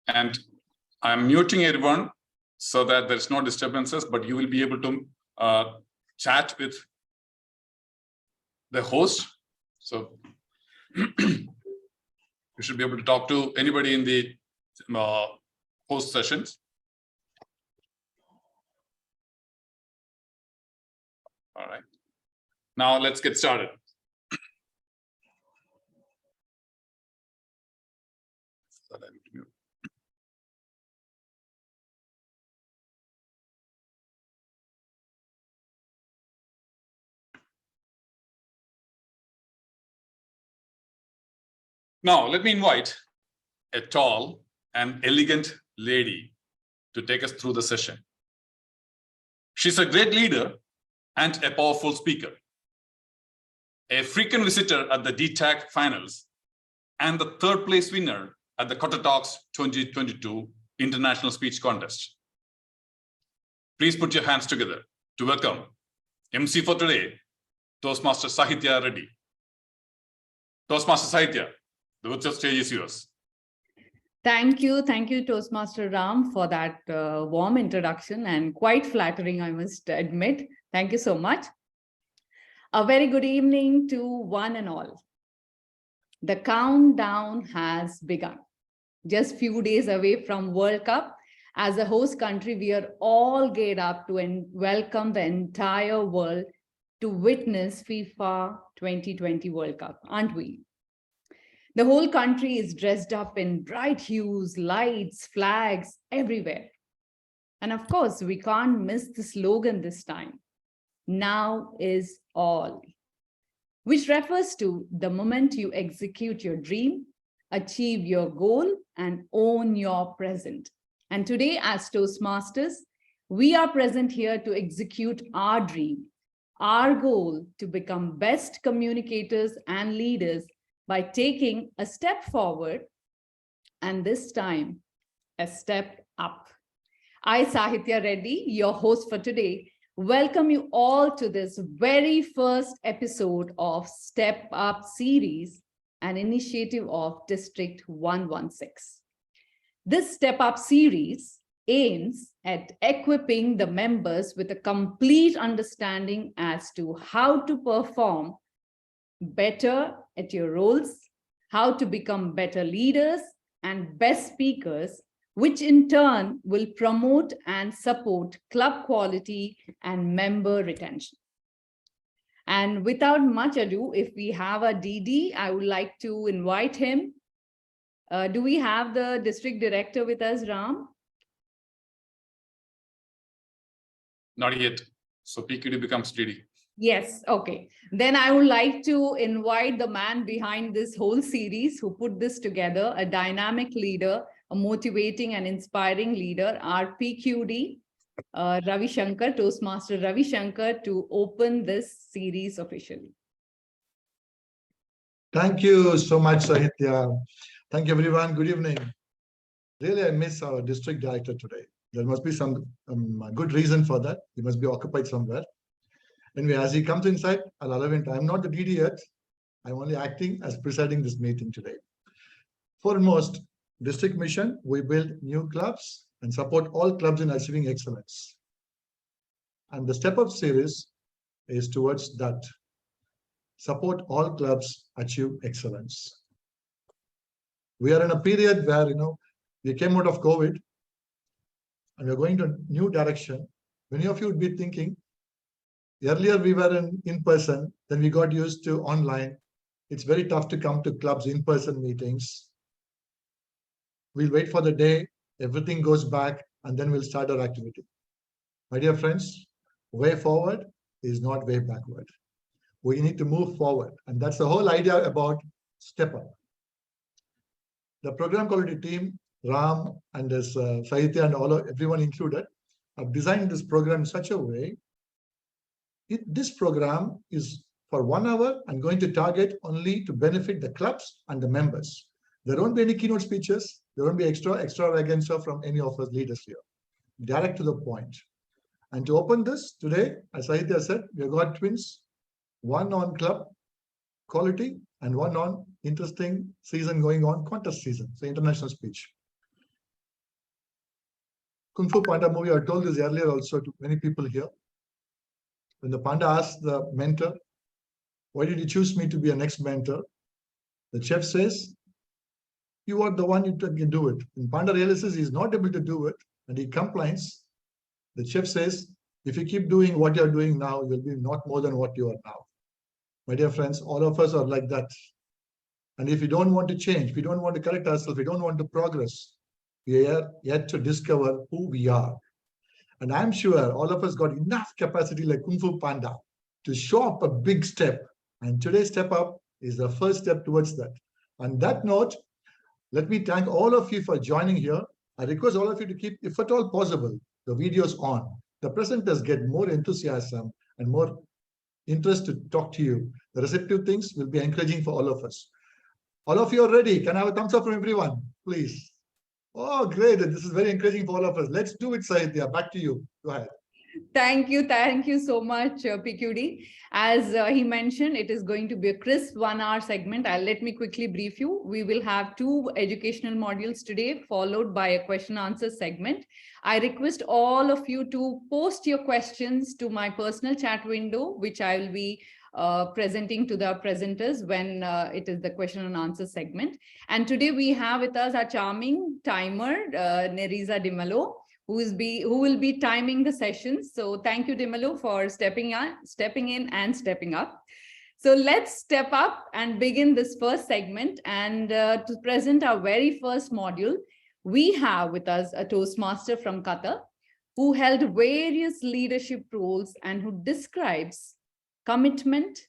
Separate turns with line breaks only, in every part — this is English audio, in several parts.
And I'm muting everyone so that there's no disturbances, but you will be able to chat with the host. So you should be able to talk to anybody in the host sessions. All right. Now let's get started. Now, let me invite a tall and elegant lady to take us through the session. She's a great leader and a powerful speaker, a frequent visitor at the DTAC finals, and the third place winner at the Kota Talks 2022 International Speech Contest. Please put your hands together to welcome MC for today, Toastmaster Sahitya Reddy. Toastmaster Sahitya, the virtual stage is yours.
Thank you, Toastmaster Ram, for that warm introduction, and quite flattering, I must admit. Thank you so much. A very good evening to one and all. The countdown has begun. Just few days away from World Cup. As a host country, we are all geared up to welcome the entire world to witness FIFA 2020 World Cup, aren't we? The whole country is dressed up in bright hues, lights, flags everywhere. And of course, we can't miss the slogan this time. Now is all, which refers to the moment you execute your dream, achieve your goal, and own your present. And today, as Toastmasters, we are present here to execute our dream, our goal to become best communicators and leaders by taking a step forward, and this time, a step up. I, Sahitya Reddy, your host for today, welcome you all to this very first episode of Step Up series, an initiative of District 116. This Step Up series aims at equipping the members with a complete understanding as to how to perform better at your roles, how to become better leaders and best speakers, which in turn will promote and support club quality and member retention. And without much ado, if we have a DD, I would like to invite him. Do we have the district director with us, Ram?
Not yet. So PQD becomes DD.
Yes, okay. Then I would like to invite the man behind this whole series who put this together, a dynamic leader, a motivating and inspiring leader, our PQD, Ravi Shankar, Toastmaster Ravi Shankar, to open this series officially.
Thank you so much, Sahitya. Thank you, everyone. Good evening. Really, I miss our district director today. There must be some good reason for that. He must be occupied somewhere. Anyway, as he comes inside, I'll allow him. I'm not the DD yet. I'm only acting as presiding this meeting today. Foremost, district mission, we build new clubs and support all clubs in achieving excellence. And the Step Up series is towards that. Support all clubs achieve excellence. We are in a period where, we came out of COVID and we're going to a new direction. Many of you would be thinking, earlier we were in person, then we got used to online. It's very tough to come to clubs in-person meetings. We'll wait for the day, everything goes back, and then we'll start our activity. My dear friends, way forward is not way backward. We need to move forward. And that's the whole idea about Step Up. The program quality team, Ram and this Sahitya and everyone included, have designed this program in such a way. This program is for 1 hour and going to target only to benefit the clubs and the members. There won't be any keynote speeches. There won't be extravaganza from any of us leaders here. Direct to the point. And to open this today, as Sahitya said, we've got twins, one on club quality and one on interesting season going on, contest season, so international speech. Kung Fu Panda movie, I told this earlier also to many people here. When the panda asked the mentor, why did you choose me to be a next mentor? The chef says, you are the one who can do it. And panda realizes he's not able to do it and he complains. The chef says, if you keep doing what you're doing now, you'll be not more than what you are now. My dear friends, all of us are like that. And if we don't want to change, we don't want to correct ourselves, we don't want to progress, we are yet to discover who we are. And I'm sure all of us got enough capacity like Kung Fu Panda to show up a big step. And today's Step Up is the first step towards that. On that note, let me thank all of you for joining here. I request all of you to keep, if at all possible, the videos on. The presenters get more enthusiasm and more interest to talk to you. The receptive things will be encouraging for all of us. All of you are ready. Can I have a thumbs up from everyone, please? Oh, great. This is very encouraging for all of us. Let's do it, Sahitya. Back to you. Go ahead.
Thank you so much, PQD. As he mentioned, it is going to be a crisp 1 hour segment. Let me quickly brief you. We will have 2 educational modules today, followed by a question answer segment. I request all of you to post your questions to my personal chat window, which I will be presenting to the presenters when it is the question and answer segment. And today we have with us our charming timer, Nerissa Dimalo, who will be timing the sessions. So thank you, Dimalo, for stepping in and stepping up. So let's step up and begin this first segment. And to present our very first module, we have with us a Toastmaster from Qatar who held various leadership roles and who describes commitment,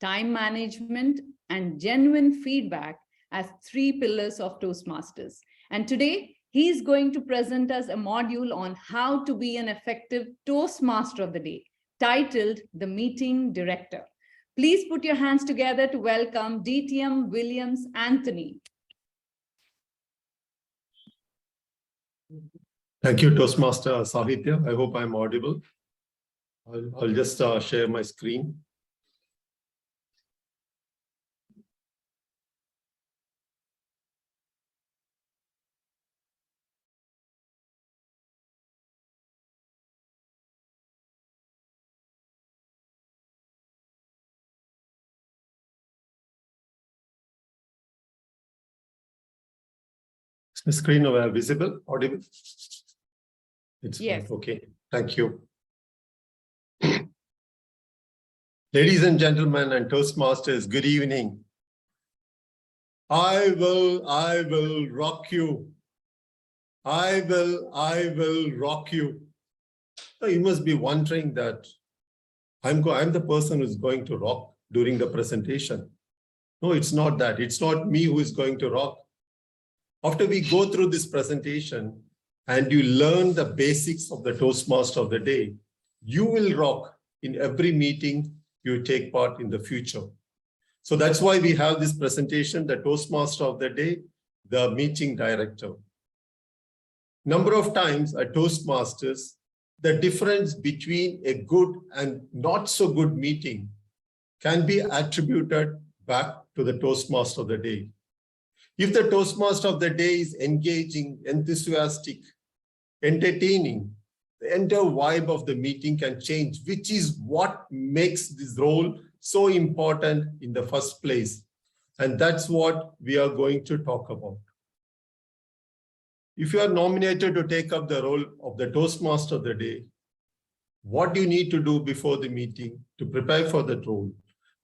time management, and genuine feedback as 3 pillars of Toastmasters. And today, he is going to present us a module on how to be an effective Toastmaster of the day, titled The Meeting Director. Please put your hands together to welcome DTM Williams Antony.
Thank you, Toastmaster Sahitya. I hope I'm audible. I'll just share my screen. Is the screen visible, audible? It's
Yes.
Okay. Thank you. Ladies and gentlemen and Toastmasters, good evening. I will rock you. I will rock you. So you must be wondering that I'm the person who's going to rock during the presentation. No, it's not that. It's not me who is going to rock. After we go through this presentation and you learn the basics of the Toastmaster of the day, you will rock in every meeting you take part in the future. So that's why we have this presentation, the Toastmaster of the day, the meeting director. Number of times at Toastmasters, the difference between a good and not so good meeting can be attributed back to the Toastmaster of the day. If the Toastmaster of the day is engaging, enthusiastic, entertaining, the entire vibe of the meeting can change, which is what makes this role so important in the first place. And that's what we are going to talk about. If you are nominated to take up the role of the Toastmaster of the day, what do you need to do before the meeting to prepare for that role?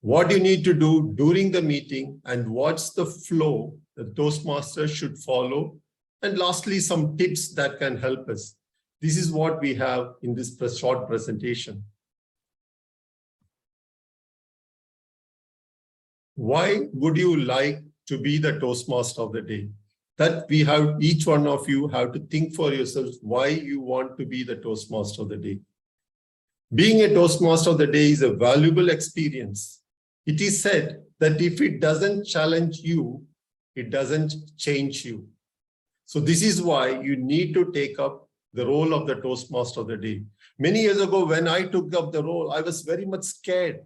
What do you need to do during the meeting, and what's the flow the Toastmaster should follow? And lastly, some tips that can help us. This is what we have in this short presentation. Why would you like to be the Toastmaster of the day? That we have, each one of you have to think for yourselves why you want to be the Toastmaster of the day. Being a Toastmaster of the day is a valuable experience. It is said that if it doesn't challenge you, it doesn't change you. So this is why you need to take up the role of the Toastmaster of the day. Many years ago, when I took up the role, I was very much scared.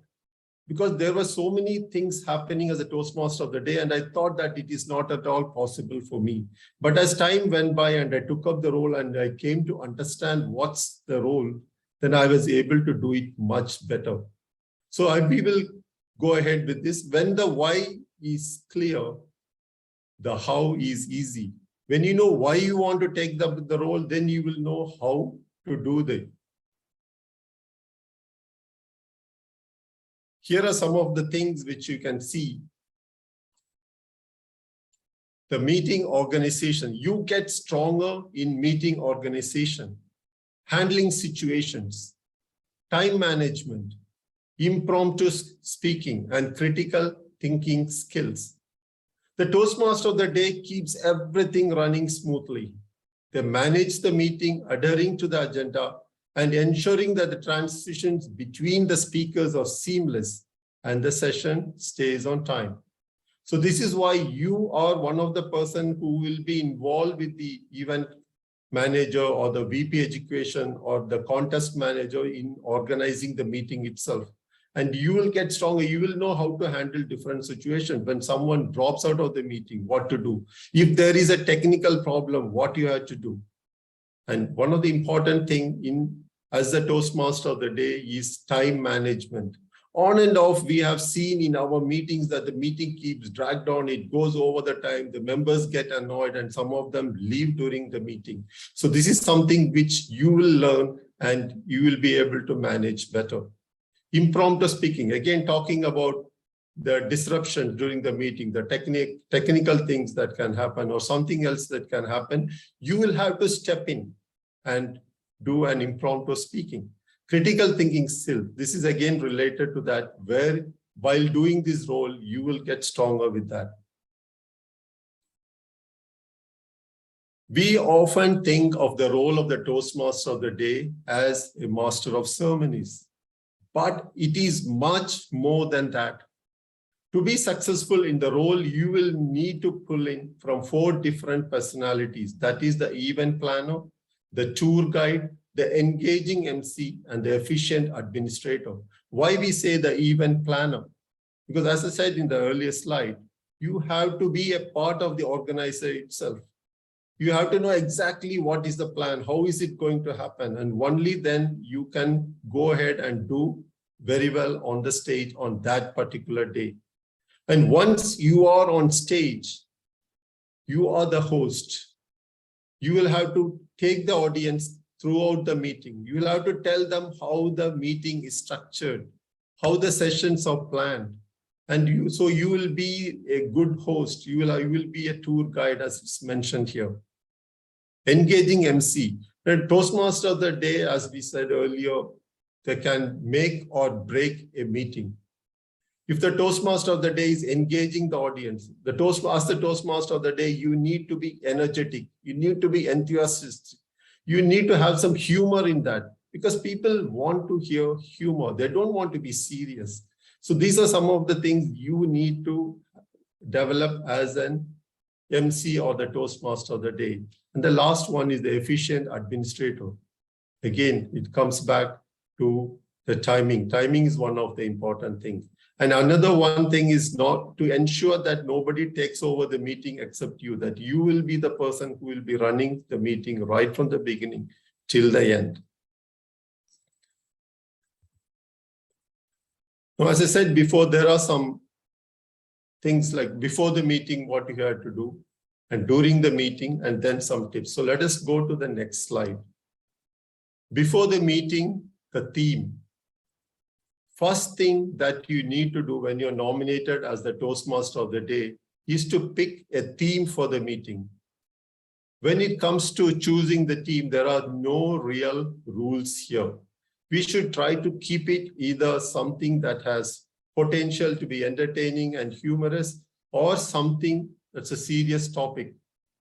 because there were so many things happening as a Toastmaster of the day, and I thought that it is not at all possible for me. But as time went by and I took up the role and I came to understand what's the role, then I was able to do it much better. So we will go ahead with this. When the why is clear, the how is easy. When you know why you want to take the role, then you will know how to do it. Here are some of the things which you can see. The meeting organization. You get stronger in meeting organization, handling situations, time management, impromptu speaking, and critical thinking skills. The Toastmaster of the day keeps everything running smoothly. They manage the meeting, adhering to the agenda, and ensuring that the transitions between the speakers are seamless and the session stays on time. So this is why you are one of the person who will be involved with the event manager or the VP education or the contest manager in organizing the meeting itself. And you will get stronger. You will know how to handle different situations. When someone drops out of the meeting, what to do. If there is a technical problem, what you have to do. And one of the important things as the Toastmaster of the day is time management. On and off, we have seen in our meetings that the meeting keeps dragged on. It goes over the time. The members get annoyed and some of them leave during the meeting. So this is something which you will learn and you will be able to manage better. Impromptu speaking, again, talking about the disruption during the meeting, the technical things that can happen or something else that can happen. You will have to step in and do an impromptu speaking. Critical thinking skill. This is again related to that, where while doing this role, you will get stronger with that. We often think of the role of the Toastmaster of the day as a master of ceremonies, but it is much more than that. To be successful in the role, you will need to pull in from 4 different personalities. That is the event planner, the tour guide, the engaging MC, and the efficient administrator. Why we say the event planner? Because as I said in the earlier slide, you have to be a part of the organizer itself. You have to know exactly what is the plan, how is it going to happen, and only then you can go ahead and do very well on the stage on that particular day. And once you are on stage, you are the host. You will have to take the audience throughout the meeting. You will have to tell them how the meeting is structured, how the sessions are planned. And so you will be a good host. You will be a tour guide, as it's mentioned here. Engaging MC. The Toastmaster of the day, as we said earlier, they can make or break a meeting. If the Toastmaster of the day is engaging the audience, as the Toastmaster of the day, you need to be energetic. You need to be enthusiastic. You need to have some humor in that, because people want to hear humor. They don't want to be serious. So these are some of the things you need to develop as an MC or the Toastmaster of the day. And the last one is the efficient administrator. Again, it comes back to the timing. Timing is one of the important things. And another one thing is not to ensure that nobody takes over the meeting except you, that you will be the person who will be running the meeting right from the beginning till the end. Now, as I said before, there are some things like before the meeting, what you have to do, and during the meeting, and then some tips. So let us go to the next slide. Before the meeting, the theme. First thing that you need to do when you're nominated as the Toastmaster of the day is to pick a theme for the meeting. When it comes to choosing the theme, there are no real rules here. We should try to keep it either something that has potential to be entertaining and humorous, or something that's a serious topic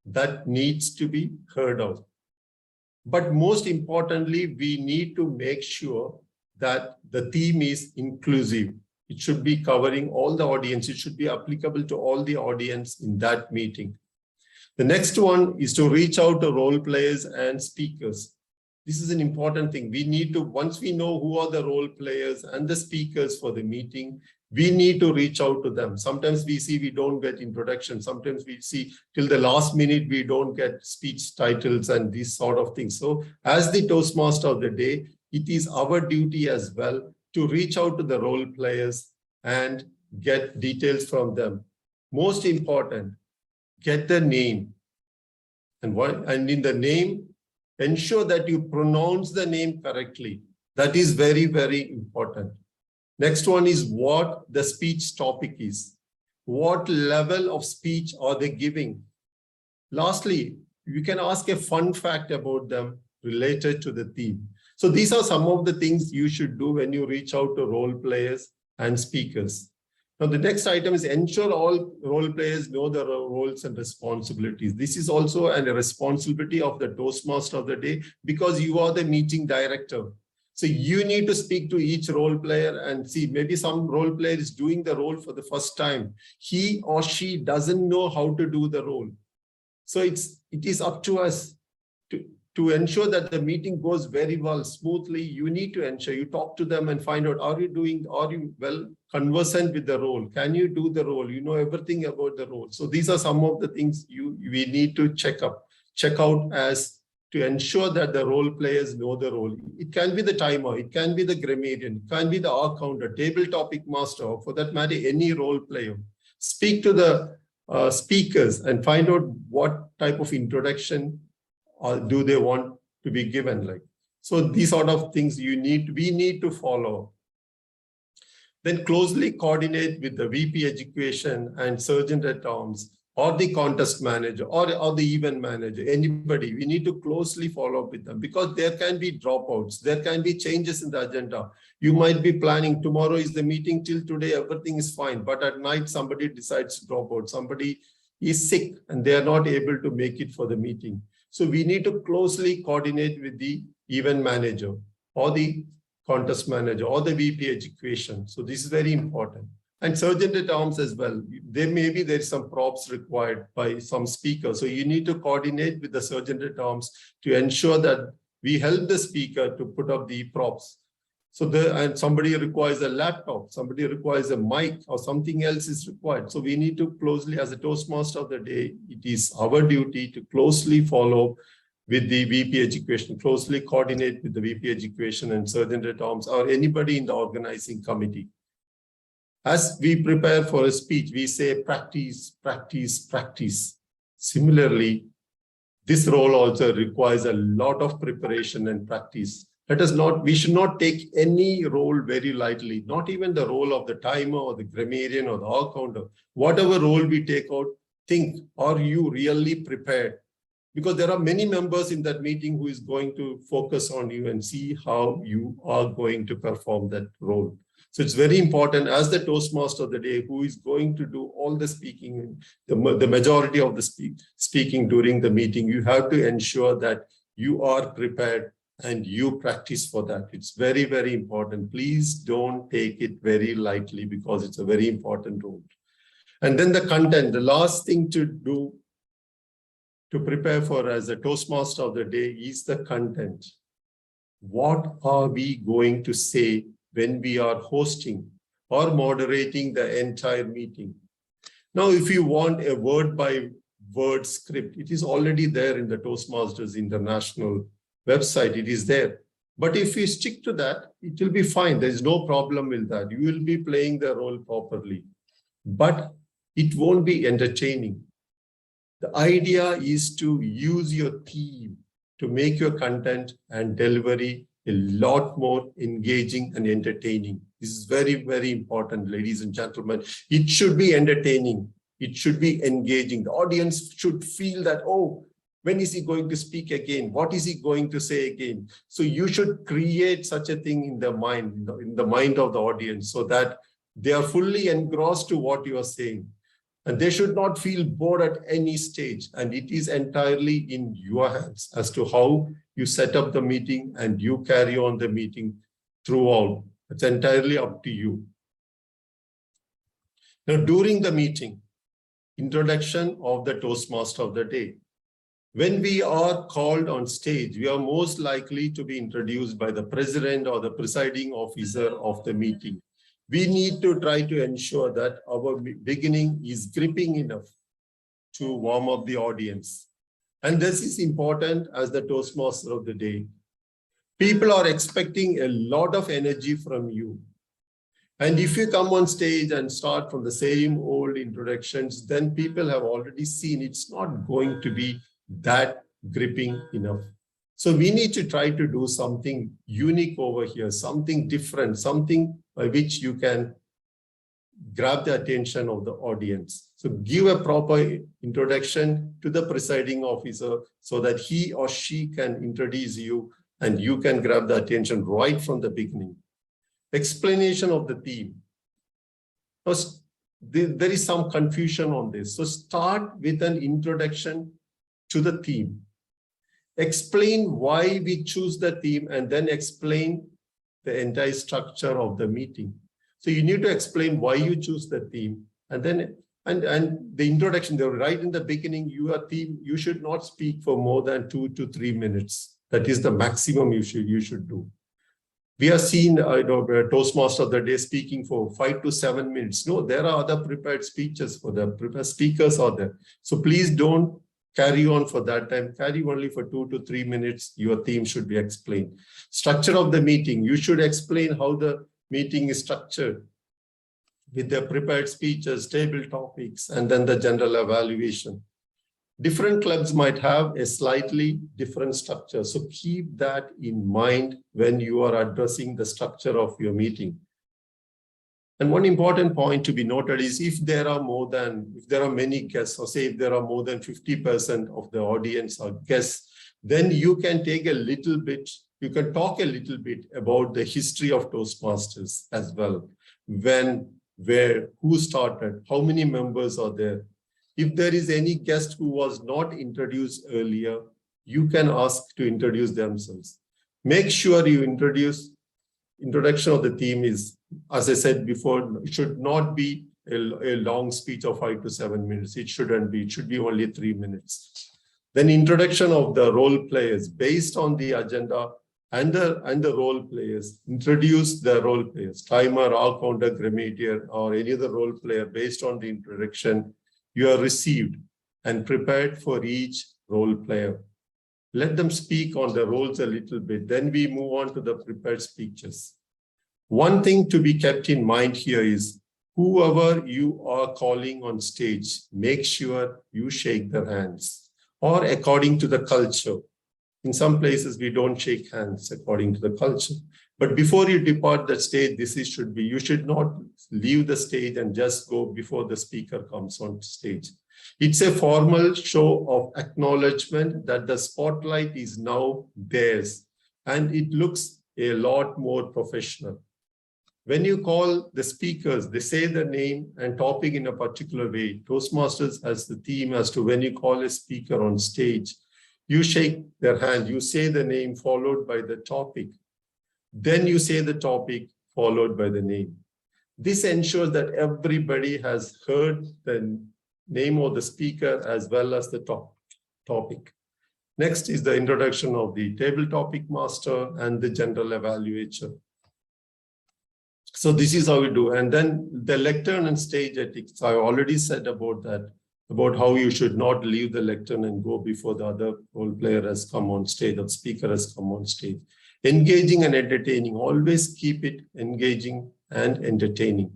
that needs to be heard of. But most importantly, we need to make sure that the theme is inclusive. It should be covering all the audience. It should be applicable to all the audience in that meeting. The next one is to reach out to role players and speakers. This is an important thing. We need to, once we know who are the role players and the speakers for the meeting, We need to reach out to them. Sometimes we see we don't get introduction. Sometimes we see till the last minute, we don't get speech titles and these sort of things. So as the Toastmaster of the day, it is our duty as well to reach out to the role players and get details from them. Most important, get the name. And in the name, ensure that you pronounce the name correctly. That is very, very important. Next one is what the speech topic is. What level of speech are they giving? Lastly, you can ask a fun fact about them related to the theme. So these are some of the things you should do when you reach out to role players and speakers. Now, the next item is ensure all role players know their roles and responsibilities. This is also a responsibility of the Toastmaster of the day because you are the meeting director. So you need to speak to each role player and see, maybe some role player is doing the role for the first time. He or she doesn't know how to do the role. So it is up to us to ensure that the meeting goes very well, smoothly. You need to ensure you talk to them and find out, are you well conversant with the role? Can you do the role? You know everything about the role. So these are some of the things we need to check out as to ensure that the role players know the role. It can be the timer, it can be the grammarian, it can be the R counter, table topic master, or for that matter, any role player. Speak to the speakers and find out what type of introduction do they want to be given. Like, so these sort of things we need to follow. Then closely coordinate with the VP Education and Sergeant at Arms, or the contest manager, or the event manager, anybody. We need to closely follow up with them because there can be dropouts. There can be changes in the agenda. You might be planning, tomorrow is the meeting, till today, everything is fine. But at night, somebody decides to drop out. Somebody is sick and they are not able to make it for the meeting. So we need to closely coordinate with the event manager or the contest manager or the VP Education. So this is very important. And Sergeant at Arms as well. There is some props required by some speaker. So you need to coordinate with the Sergeant at Arms to ensure that we help the speaker to put up the props. So and somebody requires a laptop, somebody requires a mic, or something else is required. So we need to closely, as a Toastmaster of the day, it is our duty to closely follow with the VP Education, closely coordinate with the VP Education and Sergeant at Arms or anybody in the organizing committee. As we prepare for a speech, we say practice, practice, practice. Similarly, this role also requires a lot of preparation and practice. We should not take any role very lightly, not even the role of the timer or the grammarian or the R counter. Whatever role we take out, think, are you really prepared? Because there are many members in that meeting who is going to focus on you and see how you are going to perform that role. So it's very important as the Toastmaster of the day, who is going to do all the speaking, the majority of the speaking during the meeting, you have to ensure that you are prepared and you practice for that. It's very, very important. Please don't take it very lightly because it's a very important role. And then the content, the last thing to do to prepare for as a Toastmaster of the day is the content. What are we going to say when we are hosting or moderating the entire meeting? Now, if you want a word-by-word script, it is already there in the Toastmasters International website. It is there. But if you stick to that, it will be fine. There is no problem with that. You will be playing the role properly. But it won't be entertaining. The idea is to use your theme to make your content and delivery a lot more engaging and entertaining. This is very, very important, ladies and gentlemen. It should be entertaining. It should be engaging. The audience should feel that, oh, when is he going to speak again? What is he going to say again? So you should create such a thing in the mind of the audience so that they are fully engrossed to what you are saying. And they should not feel bored at any stage. And it is entirely in your hands as to how you set up the meeting and you carry on the meeting throughout. It's entirely up to you. Now, during the meeting, introduction of the Toastmaster of the day. When we are called on stage, we are most likely to be introduced by the president or the presiding officer of the meeting. We need to try to ensure that our beginning is gripping enough to warm up the audience. And this is important as the Toastmaster of the day. People are expecting a lot of energy from you. And if you come on stage and start from the same old introductions, then people have already seen it's not going to be that gripping enough. So we need to try to do something unique over here, something different, something by which you can grab the attention of the audience. So give a proper introduction to the presiding officer so that he or she can introduce you and you can grab the attention right from the beginning. Explanation of the theme. There is some confusion on this. So start with an introduction to the theme. Explain why we choose the theme and then explain the entire structure of the meeting. So you need to explain why you choose the theme and then and the introduction, right in the beginning, your theme, you should not speak for more than 2 to 3 minutes. That is the maximum you should do. We have seen Toastmaster of the day speaking for 5 to 7 minutes. No, there are other prepared speeches for the prepared speakers are there. So please don't carry on for that time. Carry only for 2 to 3 minutes. Your theme should be explained. Structure of the meeting. You should explain how the meeting is structured with the prepared speeches, table topics, and then the general evaluation. Different clubs might have a slightly different structure. So keep that in mind when you are addressing the structure of your meeting. And one important point to be noted is if there are many guests, or say if there are more than 50% of the audience or guests, then you can take a little bit, you can talk a little bit about the history of Toastmasters as well. When, where, who started, how many members are there. If there is any guest who was not introduced earlier, you can ask to introduce themselves. Make sure you introduction of the theme is, as I said before, it should not be a long speech of 5 to 7 minutes. It shouldn't be, it should be only 3 minutes. Then introduction of the role players based on the agenda and the role players. Introduce the role players, timer, hour counter, grenadier, or any other role player based on the introduction you are received and prepared for each role player. Let them speak on the roles a little bit. Then we move on to the prepared speeches. One thing to be kept in mind here is whoever you are calling on stage, make sure you shake their hands or according to the culture. In some places, we don't shake hands according to the culture. But before you depart the stage, you should not leave the stage and just go before the speaker comes on stage. It's a formal show of acknowledgement that the spotlight is now theirs and it looks a lot more professional. When you call the speakers, they say the name and topic in a particular way. Toastmasters has the theme as to when you call a speaker on stage, you shake their hand, you say the name followed by the topic. Then you say the topic followed by the name. This ensures that everybody has heard the name of the speaker as well as the topic. Next is the introduction of the table topic master and the general evaluator. So this is how we do. And then the lectern and stage ethics. I already said about that, about how you should not leave the lectern and go before the other role player has come on stage or speaker has come on stage. Engaging and entertaining, always keep it engaging and entertaining.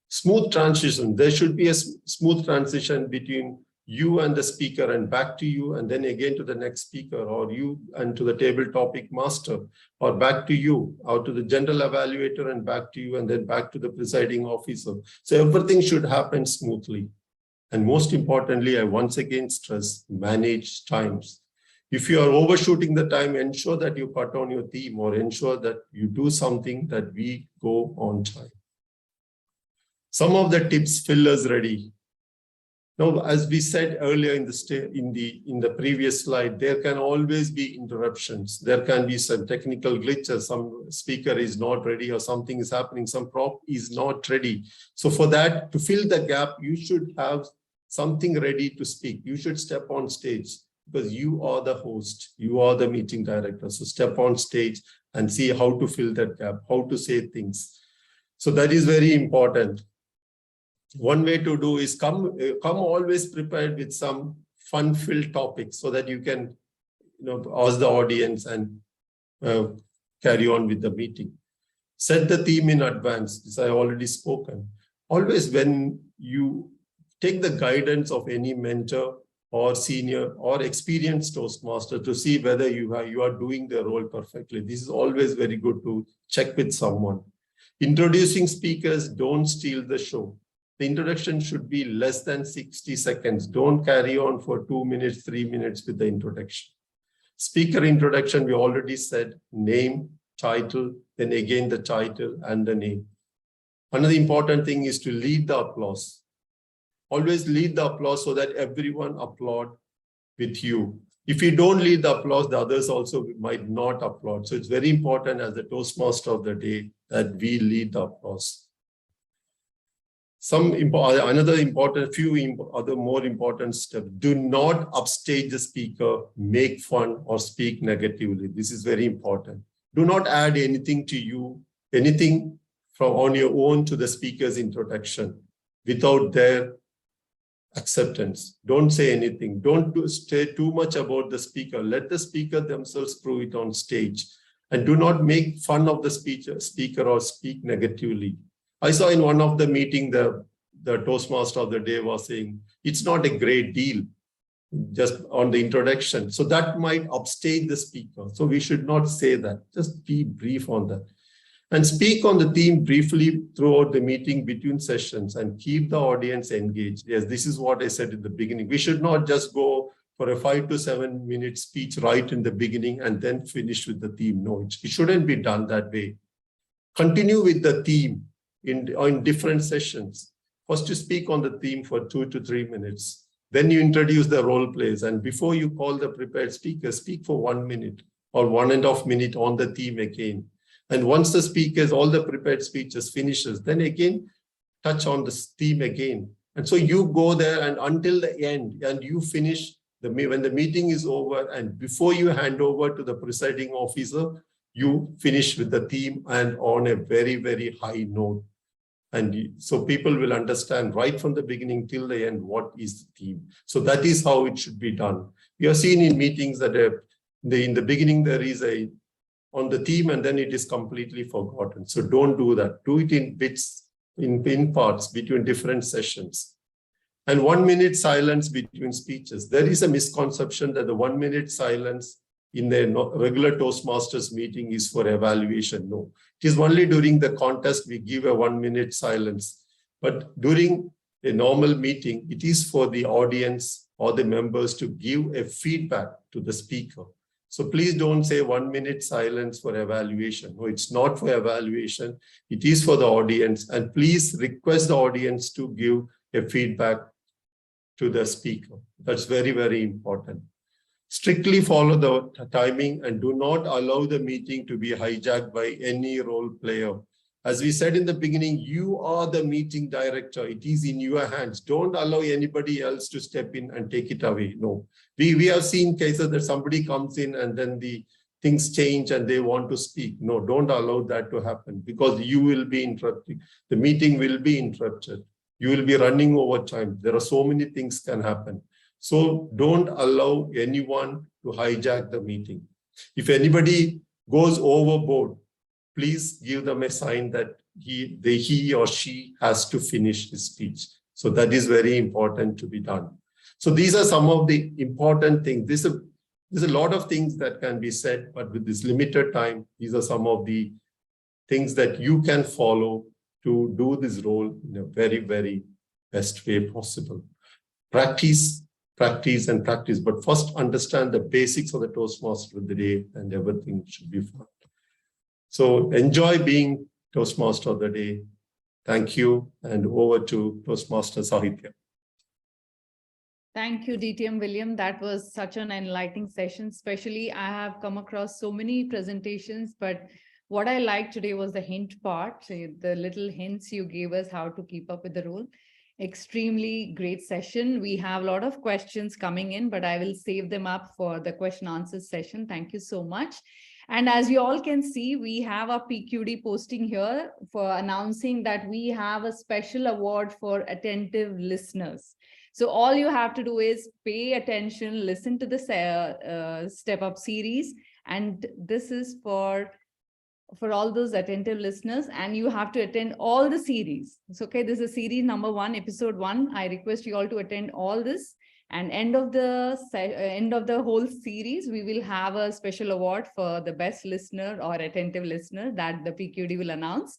Smooth transition, there should be a smooth transition between you and the speaker and back to you and then again to the next speaker or you and to the table topic master or back to you or to the general evaluator and back to you and then back to the presiding officer. So everything should happen smoothly. And most importantly, I once again stress, manage times. If you are overshooting the time, ensure that you cut on your theme or ensure that you do something that we go on time. Some of the tips, fillers ready. Now, as we said earlier in the previous slide, there can always be interruptions. There can be some technical glitches. Some speaker is not ready or something is happening. Some prop is not ready. So for that, to fill the gap, you should have something ready to speak. You should step on stage. Because you are the host, you are the meeting director. So step on stage and see how to fill that gap, how to say things. So that is very important. One way to do is come always prepared with some fun-filled topics so that you can ask the audience and carry on with the meeting. Set the theme in advance. This I already spoken. Always when you take the guidance of any mentor or senior or experienced Toastmaster to see whether you are doing the role perfectly. This is always very good to check with someone. Introducing speakers, don't steal the show. The introduction should be less than 60 seconds. Don't carry on for 2 minutes, 3 minutes with the introduction. Speaker introduction, we already said name, title, then again the title and the name. Another important thing is to lead the applause. Always lead the applause so that everyone applaud with you. If you don't lead the applause, the others also might not applaud. So it's very important as the Toastmaster of the day that we lead the applause. Another important, other more important step, do not upstage the speaker, make fun or speak negatively. This is very important. Do not add anything to you, anything from on your own to the speaker's introduction without their acceptance. Don't say anything. Don't say too much about the speaker. Let the speaker themselves prove it on stage. And do not make fun of the speaker or speak negatively. I saw in one of the meetings, the Toastmaster of the day was saying, it's not a great deal, just on the introduction. So that might upstage the speaker. So we should not say that. Just be brief on that. And speak on the theme briefly throughout the meeting between sessions and keep the audience engaged. Yes, this is what I said in the beginning. We should not just go for a 5 to 7 minute speech right in the beginning and then finish with the theme. No, it shouldn't be done that way. Continue with the theme in different sessions. First, you speak on the theme for 2 to 3 minutes. Then you introduce the role plays. And before you call the prepared speaker, speak for 1 minute or 1.5 minutes on the theme again. And once the speakers, all the prepared speeches finishes, then again, touch on the theme again. And so you go there and until the end, and you finish, when the meeting is over, and before you hand over to the presiding officer, you finish with the theme and on a very, very high note. And so people will understand right from the beginning till the end what is the theme. So that is how it should be done. We have seen in meetings that in the beginning there is on the theme and then it is completely forgotten. So don't do that. Do it in bits, in parts between different sessions. And 1 minute silence between speeches. There is a misconception that the 1 minute silence in the regular Toastmasters meeting is for evaluation. No, it is only during the contest we give a 1 minute silence. But during a normal meeting, it is for the audience or the members to give a feedback to the speaker. So please don't say 1 minute silence for evaluation. No, it's not for evaluation. It is for the audience. And please request the audience to give a feedback to the speaker. That's very, very important. Strictly follow the timing and do not allow the meeting to be hijacked by any role player. As we said in the beginning, you are the meeting director. It is in your hands. Don't allow anybody else to step in and take it away. No, we have seen cases that somebody comes in and then the things change and they want to speak. No, don't allow that to happen because you will be interrupting. The meeting will be interrupted. You will be running over time. There are so many things can happen. So don't allow anyone to hijack the meeting. If anybody goes overboard, please give them a sign that he or she has to finish his speech. So that is very important to be done. So these are some of the important things. There's a lot of things that can be said, but with this limited time, these are some of the things that you can follow to do this role in a very, very best way possible. Practice, practice, and practice. But first, understand the basics of the Toastmaster of the day and everything should be fine. So enjoy being Toastmaster of the day. Thank you. And over to Toastmaster Sahitya.
Thank you, DTM William. That was such an enlightening session. Especially, I have come across so many presentations, but what I liked today was the hint part, the little hints you gave us how to keep up with the role. Extremely great session. We have a lot of questions coming in, but I will save them up for the question answer session. Thank you so much. And as you all can see, we have a PQD posting here for announcing that we have a special award for attentive listeners. So all you have to do is pay attention, listen to the Step Up series. And this is for all those attentive listeners, and you have to attend all the series. It's okay. This is series number 1, episode 1. I request you all to attend all this. And end of the whole series, we will have a special award for the best listener or attentive listener that the PQD will announce.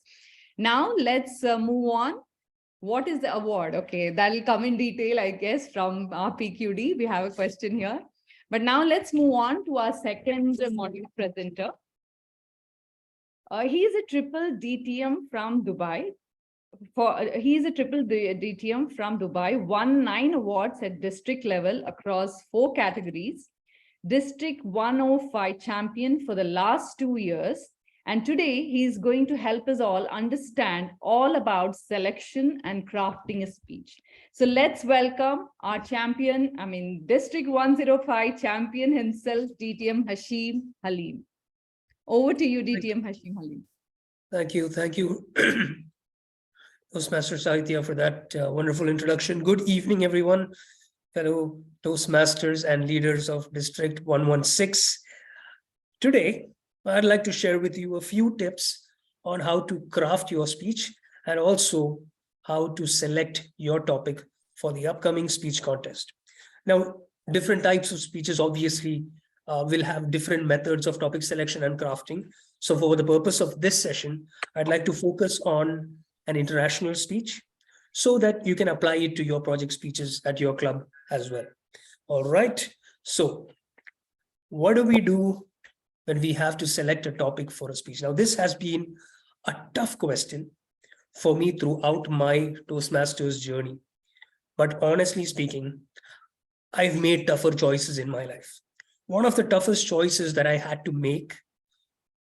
Now let's move on. What is the award? Okay, that will come in detail, I guess, from our PQD. We have a question here. But now let's move on to our second module presenter. He is a triple DTM from Dubai. He is a triple DTM from Dubai, won 9 awards at district level across 4 categories, District 105 champion for the last 2 years. And today he is going to help us all understand all about selection and crafting a speech. So let's welcome our champion, District 105 champion himself, DTM Haleem. Over to you, DTM Haleem.
Thank you. Toastmaster Sahitya for that wonderful introduction. Good evening, everyone, fellow Toastmasters and leaders of District 116. Today, I'd like to share with you a few tips on how to craft your speech and also how to select your topic for the upcoming speech contest. Now, different types of speeches obviously will have different methods of topic selection and crafting. So for the purpose of this session, I'd like to focus on an international speech so that you can apply it to your project speeches at your club as well. All right. So what do we do when we have to select a topic for a speech? Now, this has been a tough question for me throughout my Toastmasters journey. But honestly speaking, I've made tougher choices in my life. One of the toughest choices that I had to make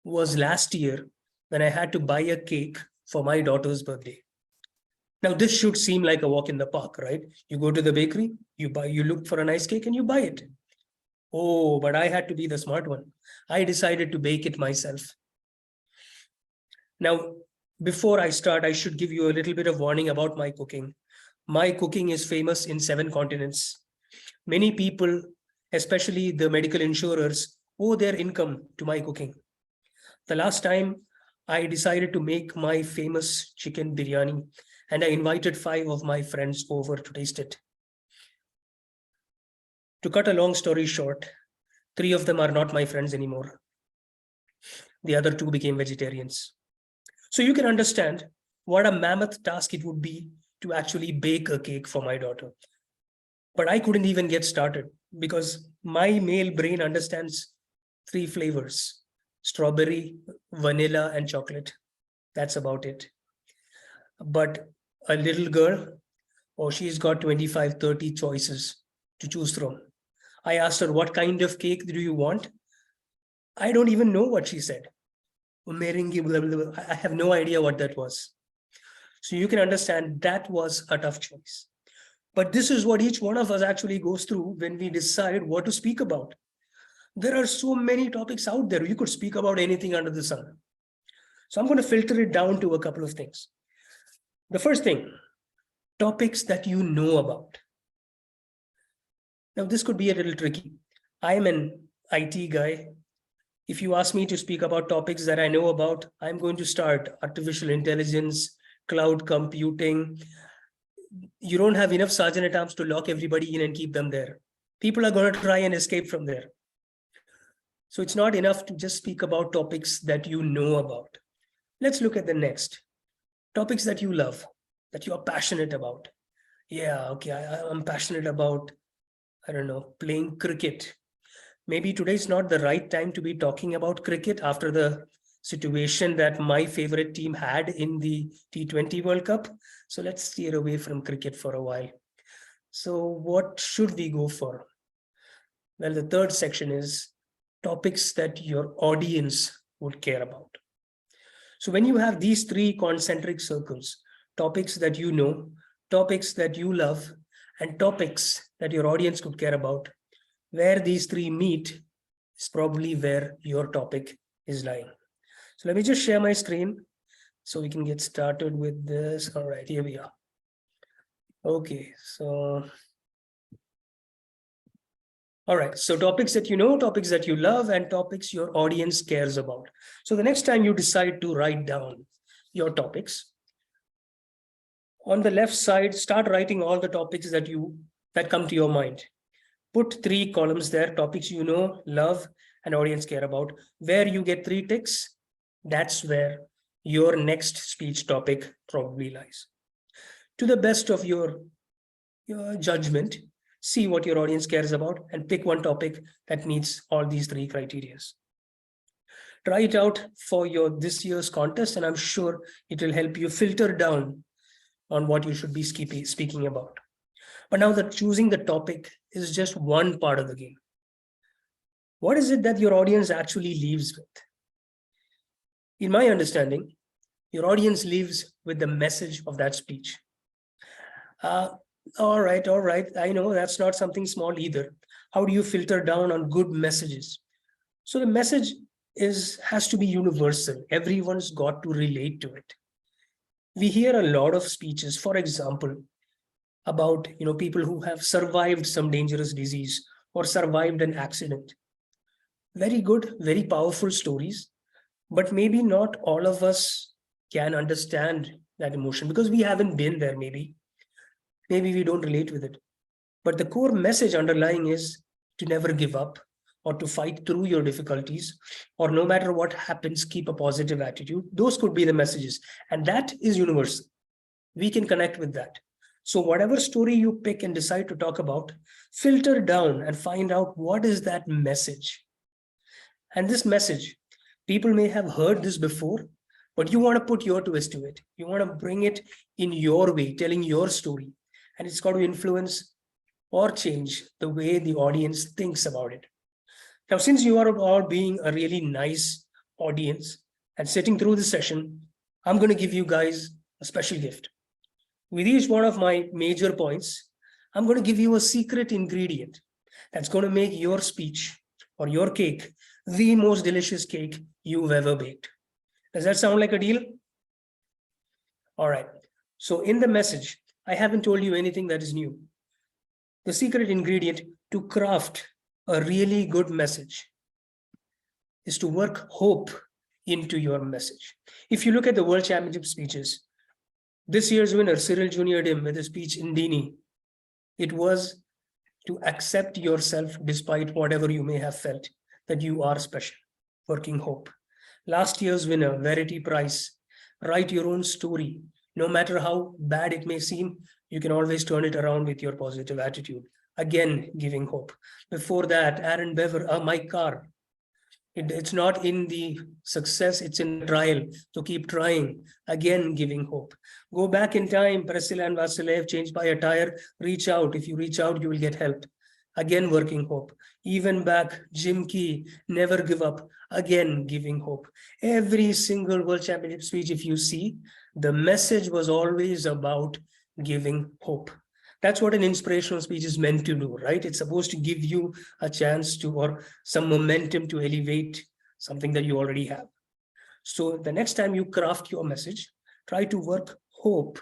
was last year when I had to buy a cake for my daughter's birthday. Now, this should seem like a walk in the park, right? You go to the bakery, you look for a nice cake and you buy it. Oh, but I had to be the smart one. I decided to bake it myself. Now, before I start, I should give you a little bit of warning about my cooking. My cooking is famous in 7 continents. Many people, especially the medical insurers, owe their income to my cooking. The last time I decided to make my famous chicken biryani, and I invited 5 of my friends over to taste it. To cut a long story short, 3 of them are not my friends anymore. The other 2 became vegetarians. So you can understand what a mammoth task it would be to actually bake a cake for my daughter. But I couldn't even get started because my male brain understands 3 flavors: strawberry, vanilla, and chocolate. That's about it. But a little girl, she's got 25, 30 choices to choose from. I asked her, what kind of cake do you want? I don't even know what she said. Meringue, blah, blah, blah. I have no idea what that was. So you can understand that was a tough choice. But this is what each one of us actually goes through when we decide what to speak about. There are so many topics out there. You could speak about anything under the sun. So I'm going to filter it down to a couple of things. The first thing, topics that you know about. Now, this could be a little tricky. I'm an IT guy. If you ask me to speak about topics that I know about, I'm going to start artificial intelligence, cloud computing. You don't have enough sergeant at arms to lock everybody in and keep them there. People are going to try and escape from there. So it's not enough to just speak about topics that you know about. Let's look at the next. Topics that you love, that you are passionate about. Yeah, okay, I'm passionate about, playing cricket. Maybe today's not the right time to be talking about cricket after the situation that my favorite team had in the T20 World Cup. So let's steer away from cricket for a while. So what should we go for? Well, the third section is topics that your audience would care about. So when you have these 3 concentric circles, topics that you know, topics that you love, and topics that your audience could care about, where these 3 meet is probably where your topic is lying. So let me just share my screen so we can get started with this. All right, here we are. Okay, so all right, so topics that you know, topics that you love, and topics your audience cares about. So the next time you decide to write down your topics, on the left side, start writing all the topics that come to your mind. Put 3 columns there, topics you know, love, and audience care about. Where you get 3 ticks, that's where your next speech topic probably lies. To the best of your judgment, see what your audience cares about and pick one topic that meets all these 3 criteria. Try it out for this year's contest, and I'm sure it will help you filter down on what you should be speaking about. But now that choosing the topic is just one part of the game. What is it that your audience actually leaves with? In my understanding, your audience leaves with the message of that speech. All right. I know that's not something small either. How do you filter down on good messages? So the message has to be universal. Everyone's got to relate to it. We hear a lot of speeches, for example, about people who have survived some dangerous disease or survived an accident. Very good, very powerful stories, but maybe not all of us can understand that emotion because we haven't been there. Maybe we don't relate with it. But the core message underlying is to never give up or to fight through your difficulties, or no matter what happens, keep a positive attitude. Those could be the messages, and that is universal. We can connect with that. So whatever story you pick and decide to talk about, filter down and find out what is that message. And this message, people may have heard this before, but you want to put your twist to it. You want to bring it in your way, telling your story. And it's got to influence or change the way the audience thinks about it. Now, since you are all being a really nice audience and sitting through the session, I'm going to give you guys a special gift. With each one of my major points, I'm going to give you a secret ingredient that's going to make your speech or your cake the most delicious cake you've ever baked. Does that sound like a deal? All right. So in the message, I haven't told you anything that is new. The secret ingredient to craft a really good message is to work hope into your message. If you look at the World Championship speeches, this year's winner, Cyril Junior Dim, with his speech in Dini, it was to accept yourself despite whatever you may have felt, that you are special, working hope. Last year's winner, Verity Price, write your own story. No matter how bad it may seem, you can always turn it around with your positive attitude. Again, giving hope. Before that, Aaron Bever, Mike Carr. It's not in the success, it's in the trial. So keep trying. Again, giving hope. Go back in time, Priscilla and Vasilev, changed by a tire. Reach out. If you reach out, you will get help. Again, working hope. Even back, Jim Key, never give up. Again, giving hope. Every single World Championship speech, if you see, the message was always about giving hope. That's what an inspirational speech is meant to do, right? It's supposed to give you a chance to, or some momentum to elevate something that you already have. So the next time you craft your message, try to work hope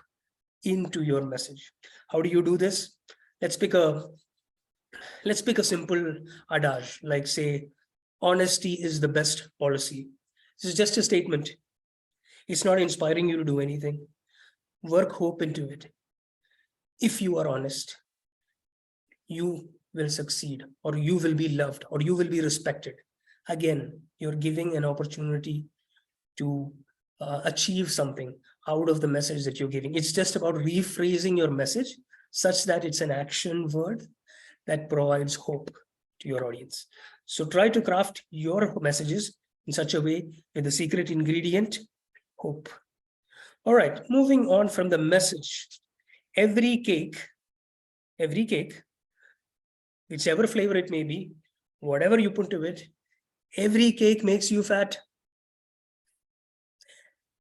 into your message. How do you do this? Let's pick a simple adage, like say, honesty is the best policy. This is just a statement. It's not inspiring you to do anything. Work hope into it. If you are honest, you will succeed, or you will be loved, or you will be respected. Again, you're giving an opportunity to achieve something out of the message that you're giving. It's just about rephrasing your message such that it's an action word that provides hope to your audience. So try to craft your messages in such a way with the secret ingredient, hope. All right, moving on from the message. Every cake, whichever flavor it may be, whatever you put to it, every cake makes you fat.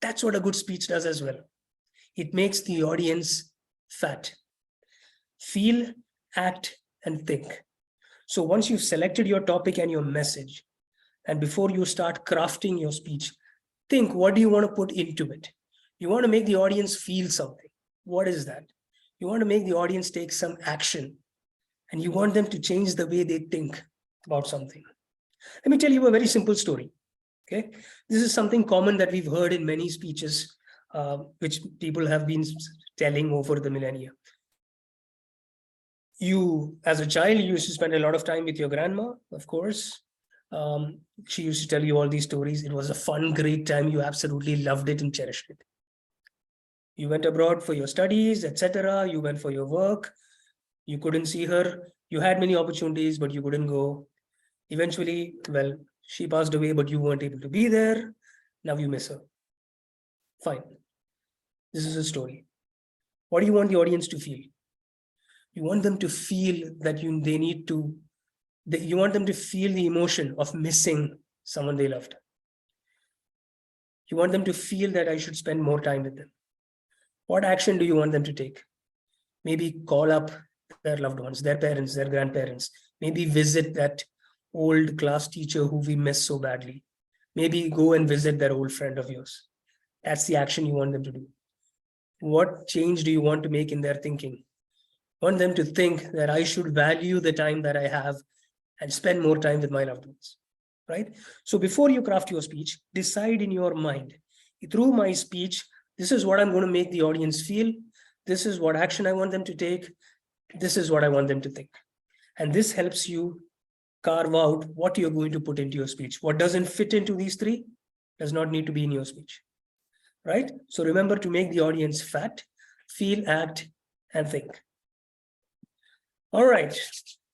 That's what a good speech does as well. It makes the audience fat. Feel, act, and think. So once you've selected your topic and your message, And before you start crafting your speech, think, what do you want to put into it? You want to make the audience feel something. What is that? You want to make the audience take some action, and you want them to change the way they think about something. Let me tell you a very simple story. Okay, this is something common that we've heard in many speeches, which people have been telling over the millennia. You, as a child, you used to spend a lot of time with your grandma, of course. She used to tell you all these stories. It was a fun, great time. You absolutely loved it and cherished it. You went abroad for your studies, etc. You went for your work. You couldn't see her. You had many opportunities, but you couldn't go. Eventually, well, she passed away, but you weren't able to be there. Now you miss her. Fine. This is a story. What do you want the audience to feel? You want them to feel that you want them to feel the emotion of missing someone they loved. You want them to feel that I should spend more time with them. What action do you want them to take? Maybe call up their loved ones, their parents, their grandparents. Maybe visit that old class teacher who we miss so badly. Maybe go and visit that old friend of yours. That's the action you want them to do. What change do you want to make in their thinking? You want them to think that I should value the time that I have and spend more time with my loved ones, right? So before you craft your speech, decide in your mind, through my speech, this is what I'm going to make the audience feel. This is what action I want them to take. This is what I want them to think. And this helps you carve out what you're going to put into your speech. What doesn't fit into these three does not need to be in your speech, right? So remember to make the audience fat, feel, act, and think. All right.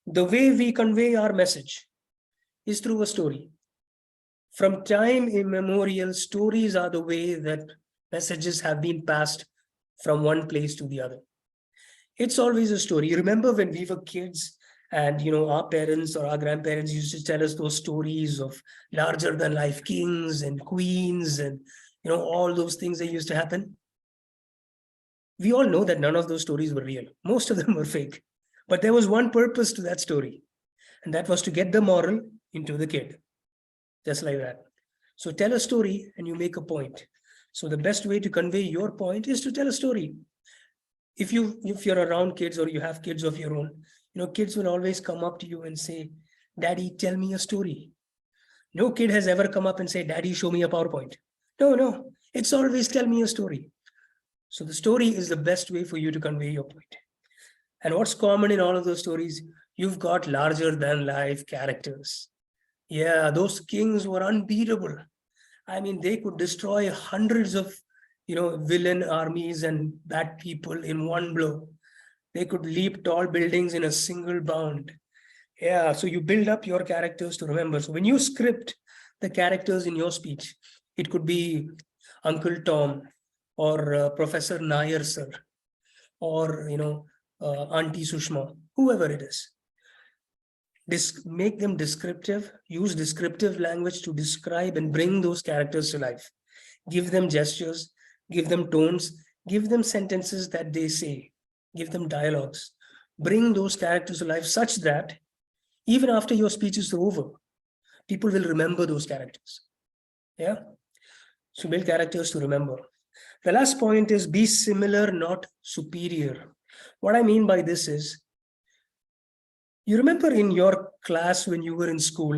The way we convey our message is through a story. From time immemorial, stories are the way that messages have been passed from one place to the other. It's always a story. Remember when we were kids and, our parents or our grandparents used to tell us those stories of larger than life kings and queens and, all those things that used to happen. We all know that none of those stories were real. Most of them were fake. But there was one purpose to that story, and that was to get the moral into the kid, just like that. So tell a story and you make a point. So the best way to convey your point is to tell a story. If you're around kids or you have kids of your own, kids will always come up to you and say, Daddy, tell me a story. No kid has ever come up and say, Daddy, show me a PowerPoint. No, it's always tell me a story. So the story is the best way for you to convey your point. And what's common in all of those stories? You've got larger than life characters. Yeah, those kings were unbeatable. I mean, they could destroy hundreds of, villain armies and bad people in one blow. They could leap tall buildings in a single bound. Yeah, so you build up your characters to remember. So when you script the characters in your speech, it could be Uncle Tom or Professor Nair sir, or, Auntie Sushma, whoever it is. Make them descriptive, use descriptive language to describe and bring those characters to life. Give them gestures, give them tones, give them sentences that they say, give them dialogues. Bring those characters to life such that even after your speech is over, people will remember those characters. Yeah? So build characters to remember. The last point is be similar, not superior. What I mean by this is, you remember in your class when you were in school,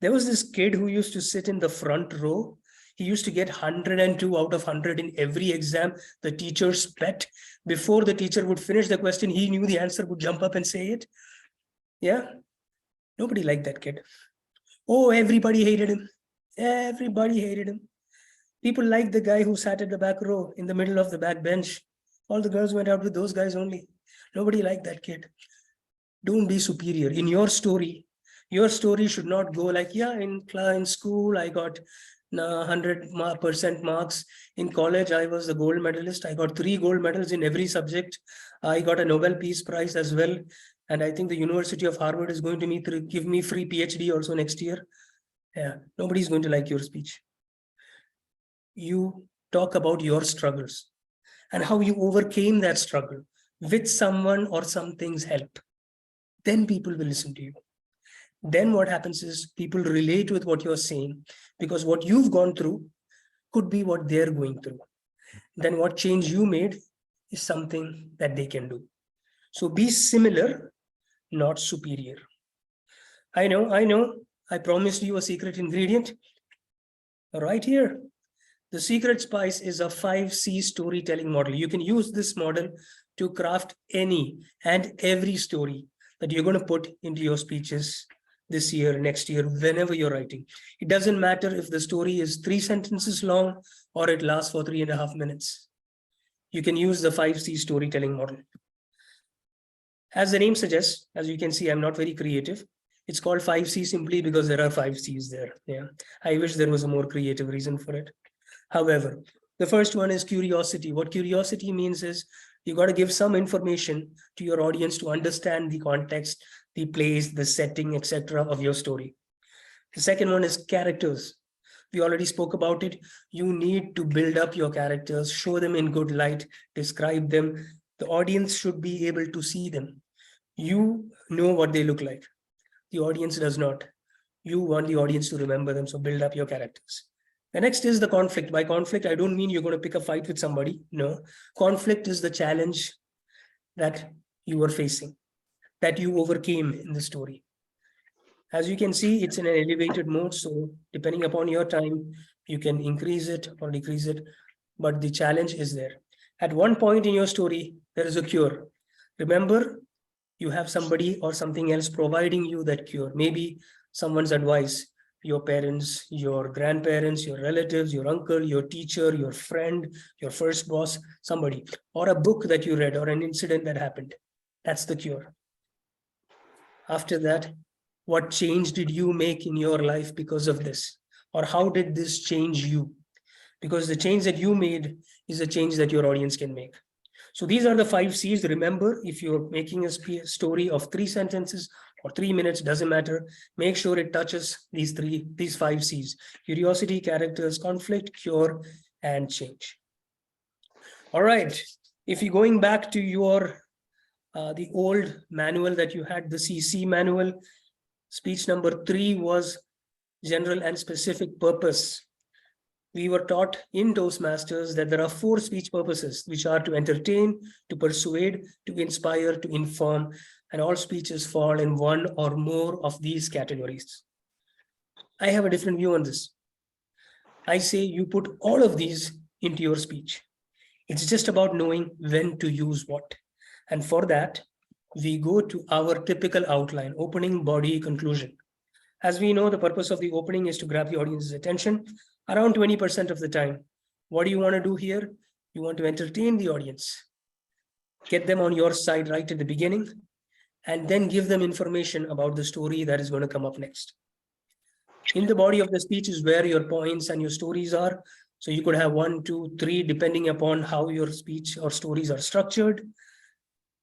there was this kid who used to sit in the front row. He used to get 102 out of 100 in every exam. The teacher's pet. Before the teacher would finish the question, he knew the answer, would jump up and say it. Yeah? Nobody liked that kid. Oh, everybody hated him. Everybody hated him. People liked the guy who sat at the back row in the middle of the back bench. All the girls went out with those guys only. Nobody liked that kid. Don't be superior. In your story should not go like, yeah, in school, I got 100% marks. In college, I was the gold medalist. I got 3 gold medals in every subject. I got a Nobel Peace Prize as well. And I think the University of Harvard is going to give me free PhD also next year. Yeah, nobody's going to like your speech. You talk about your struggles and how you overcame that struggle with someone or some thing's help. Then people will listen to you. Then what happens is people relate with what you're saying, because what you've gone through could be what they're going through. Then what change you made is something that they can do. So be similar, not superior. I know, I promised you a secret ingredient right here. The secret spice is a 5C storytelling model. You can use this model to craft any and every story that you're going to put into your speeches this year, next year, whenever you're writing. It doesn't matter if the story is 3 sentences long or it lasts for 3.5 minutes. You can use the 5C storytelling model. As the name suggests, as you can see, I'm not very creative. It's called 5C simply because there are 5 C's there. Yeah, I wish there was a more creative reason for it. However, the first one is curiosity. What curiosity means is you got to give some information to your audience to understand the context, the place, the setting, etc. of your story. The second one is characters. We already spoke about it. You need to build up your characters, show them in good light, describe them. The audience should be able to see them. You know what they look like. The audience does not. You want the audience to remember them, so build up your characters. The next is the conflict. By conflict, I don't mean you're going to pick a fight with somebody. No, conflict is the challenge that you were facing, that you overcame in the story. As you can see, it's in an elevated mode. So depending upon your time, you can increase it or decrease it, but the challenge is there. At one point in your story, there is a cure. Remember, you have somebody or something else providing you that cure. Maybe someone's advice, your parents, your grandparents, your relatives, your uncle, your teacher, your friend, your first boss, somebody, or a book that you read or an incident that happened. That's the cure. After that, what change did you make in your life because of this? Or how did this change you? Because the change that you made is a change that your audience can make. So these are the 5 C's. Remember, if you're making a story of 3 sentences or 3 minutes, doesn't matter. Make sure it touches these 5 C's: curiosity, characters, conflict, cure, and change. All right. If you're going back to your the old manual that you had, the CC manual, speech number 3 was general and specific purpose. We were taught in Toastmasters that there are 4 speech purposes, which are to entertain, to persuade, to inspire, to inform, and all speeches fall in one or more of these categories. I have a different view on this. I say you put all of these into your speech. It's just about knowing when to use what. And for that, we go to our typical outline: opening, body, conclusion. As we know, the purpose of the opening is to grab the audience's attention around 20% of the time. What do you want to do here? You want to entertain the audience, get them on your side right at the beginning, and then give them information about the story that is going to come up next. In the body of the speech is where your points and your stories are. So you could have 1, 2, 3, depending upon how your speech or stories are structured.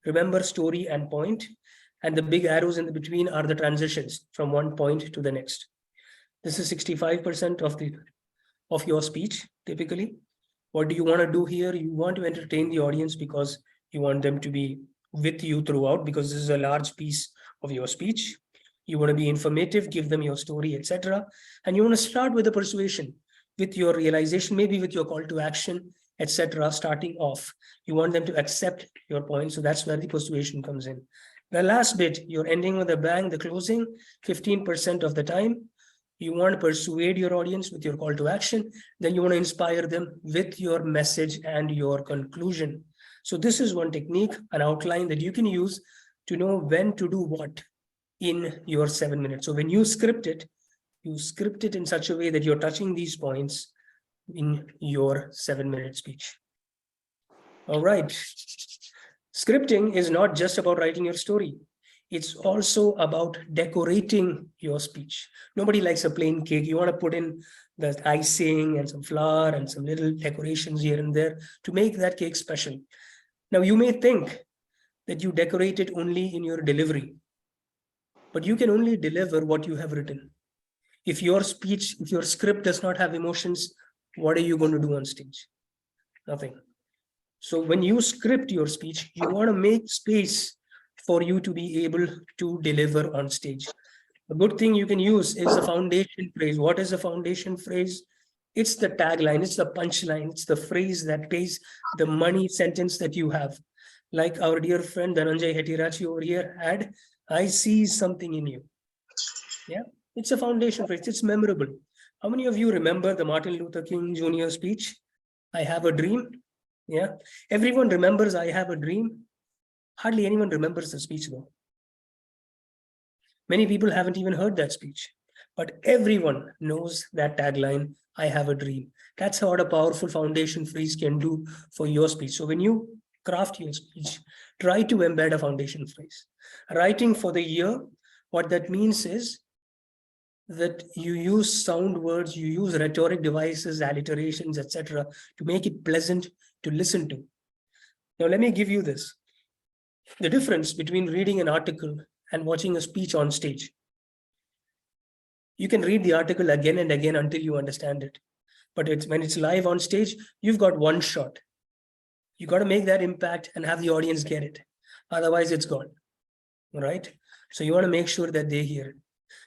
Remember, story and point, and the big arrows in the between are the transitions from one point to the next. This is 65% of your speech, typically. What do you want to do here? You want to entertain the audience because you want them to be with you throughout, because this is a large piece of your speech. You want to be informative, give them your story, etc. And you want to start with the persuasion, with your realization, maybe with your call to action, etc. Starting off, you want them to accept your point. So that's where the persuasion comes in. The last bit, you're ending with a bang, the closing, 15% of the time. You want to persuade your audience with your call to action. Then you want to inspire them with your message and your conclusion. So this is one technique, an outline that you can use to know when to do what in your 7 minutes. So when you script it in such a way that you're touching these points in your 7-minute speech. All right. Scripting is not just about writing your story. It's also about decorating your speech. Nobody likes a plain cake. You want to put in the icing and some flour and some little decorations here and there to make that cake special. Now, you may think that you decorate it only in your delivery, but you can only deliver what you have written. If your speech, if your script does not have emotions, what are you going to do on stage? Nothing. So when you script your speech, you want to make space for you to be able to deliver on stage. A good thing you can use is the foundation phrase. What is the foundation phrase? It's the tagline, it's the punchline, it's the phrase that pays the money sentence that you have. Like our dear friend Dhananjay Hetirachi over here had, I see something in you. Yeah, it's a foundation phrase, it's memorable. How many of you remember the Martin Luther King Jr. speech? I have a dream. Yeah, everyone remembers I have a dream. Hardly anyone remembers the speech though. Many people haven't even heard that speech, but everyone knows that tagline, I have a dream. That's what a powerful foundation phrase can do for your speech. So when you craft your speech, try to embed a foundation phrase. Writing for the year, what that means is that you use sound words, you use rhetoric devices, alliterations, etc., to make it pleasant to listen to. Now, let me give you this. The difference between reading an article and watching a speech on stage. You can read the article again and again until you understand it. But when it's live on stage, you've got one shot. You got to make that impact and have the audience get it. Otherwise, it's gone. Right? So you want to make sure that they hear it.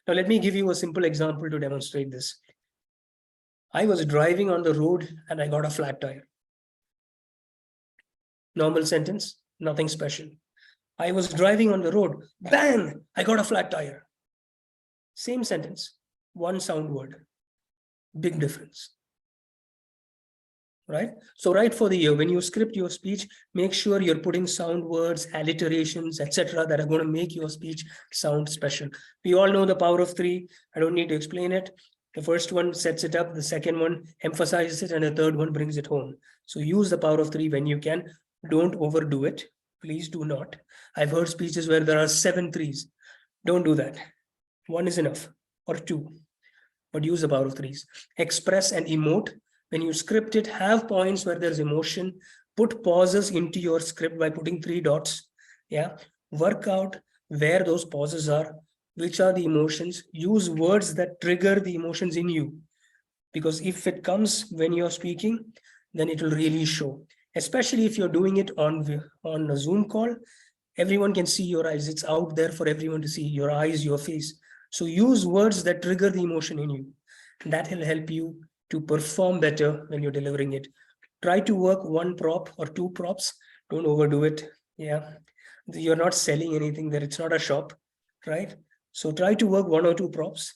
Now, let me give you a simple example to demonstrate this. I was driving on the road and I got a flat tire. Normal sentence, nothing special. I was driving on the road, bang, I got a flat tire. Same sentence, one sound word, big difference. Right? So right for the year, when you script your speech, make sure you're putting sound words, alliterations, etc., that are going to make your speech sound special. We all know the power of three. I don't need to explain it. The first one sets it up, the second one emphasizes it, and the third one brings it home. So use the power of three when you can. Don't overdo it. Please do not. I've heard speeches where there are 7 threes. Don't do that. 1 is enough, or 2. But use the power of threes. Express and emote. When you script it, have points where there's emotion. Put pauses into your script by putting 3 dots. Yeah. Work out where those pauses are, which are the emotions. Use words that trigger the emotions in you. Because if it comes when you're speaking, then it will really show. Especially if you're doing it on a Zoom call, everyone can see your eyes. It's out there for everyone to see your eyes, your face. So use words that trigger the emotion in you. That will help you to perform better when you're delivering it. Try to work 1 prop or 2 props. Don't overdo it. Yeah. You're not selling anything there. It's not a shop, right? So try to work 1 or 2 props.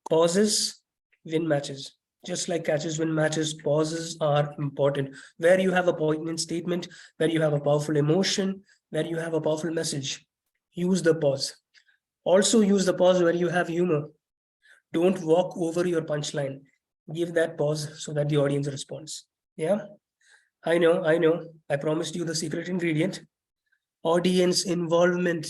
Pauses win matches. Just like catches win matches, pauses are important. Where you have a poignant statement, where you have a powerful emotion, where you have a powerful message, use the pause. Also use the pause where you have humor. Don't walk over your punchline. Give that pause so that the audience responds. Yeah, I know. I promised you the secret ingredient. Audience involvement.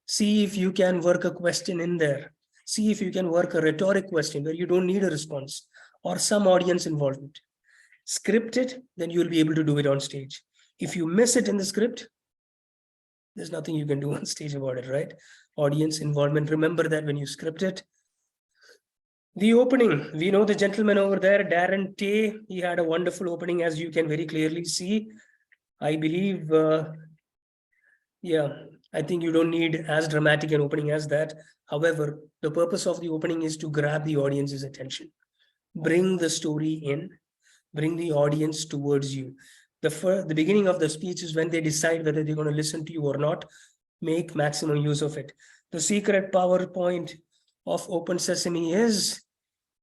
See if you can work a question in there. See if you can work a rhetoric question where you don't need a response or some audience involvement. Script it, then you'll be able to do it on stage. If you miss it in the script, there's nothing you can do on stage about it, right? Audience involvement. Remember that when you script it. The opening, we know the gentleman over there, Darren Tay, he had a wonderful opening, as you can very clearly see. I believe, I think you don't need as dramatic an opening as that. However, the purpose of the opening is to grab the audience's attention. Bring the story in, bring the audience towards you. The beginning of the speech is when they decide whether they're going to listen to you or not. Make maximum use of it. The secret PowerPoint of Open Sesame is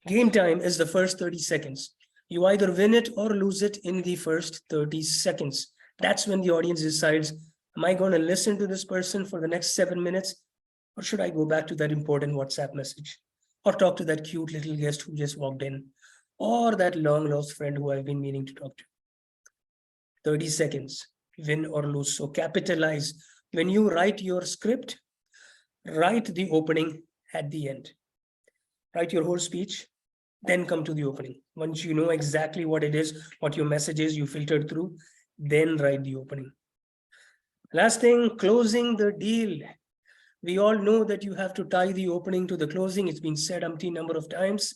game time is the first 30 seconds. You either win it or lose it in the first 30 seconds. That's when the audience decides, am I going to listen to this person for the next 7 minutes? Or should I go back to that important WhatsApp message? Or talk to that cute little guest who just walked in? Or that long lost friend who I've been meaning to talk to? 30 seconds, win or lose. So capitalize. When you write your script, write the opening at the end. Write your whole speech, then come to the opening. Once you know exactly what it is, what your message is, you filtered through, then write the opening. Last thing, closing the deal. We all know that you have to tie the opening to the closing. It's been said umpteen number of times.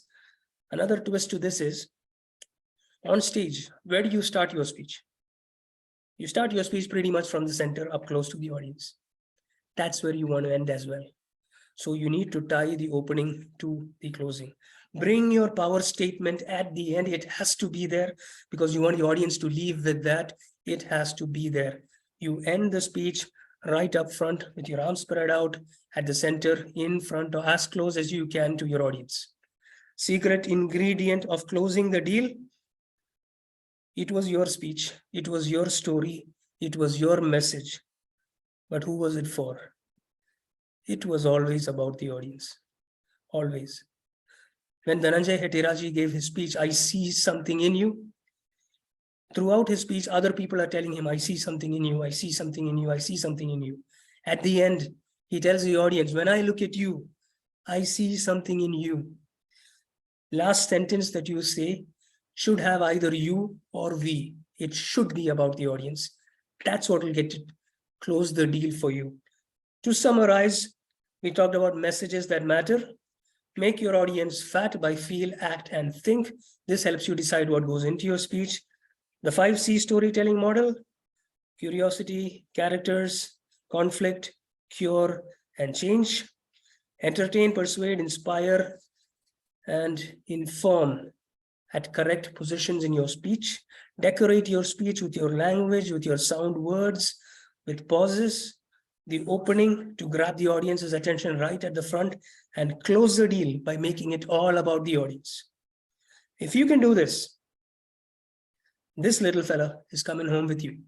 Another twist to this is, on stage, where do you start your speech? You start your speech pretty much from the center, up close to the audience. That's where you want to end as well. So you need to tie the opening to the closing. Bring your power statement at the end. It has to be there because you want the audience to leave with that. It has to be there. You end the speech right up front with your arms spread out at the center, in front, or as close as you can to your audience. Secret ingredient of closing the deal: it was your speech, it was your story, it was your message. But who was it for? It was always about the audience. Always. When Dhananjay Hetiraji gave his speech, I see something in you. Throughout his speech, other people are telling him, I see something in you, I see something in you, I see something in you. At the end, he tells the audience, when I look at you, I see something in you. Last sentence that you say should have either you or we. It should be about the audience. That's what will get it, close the deal for you. To summarize, we talked about messages that matter. Make your audience fat by feel, act, and think. This helps you decide what goes into your speech. The 5C storytelling model: curiosity, characters, conflict, cure, and change. Entertain, persuade, inspire, and inform at correct positions in your speech. Decorate your speech with your language, with your sound words, with pauses. The opening to grab the audience's attention right at the front, and close the deal by making it all about the audience. If you can do this, this little fella is coming home with you.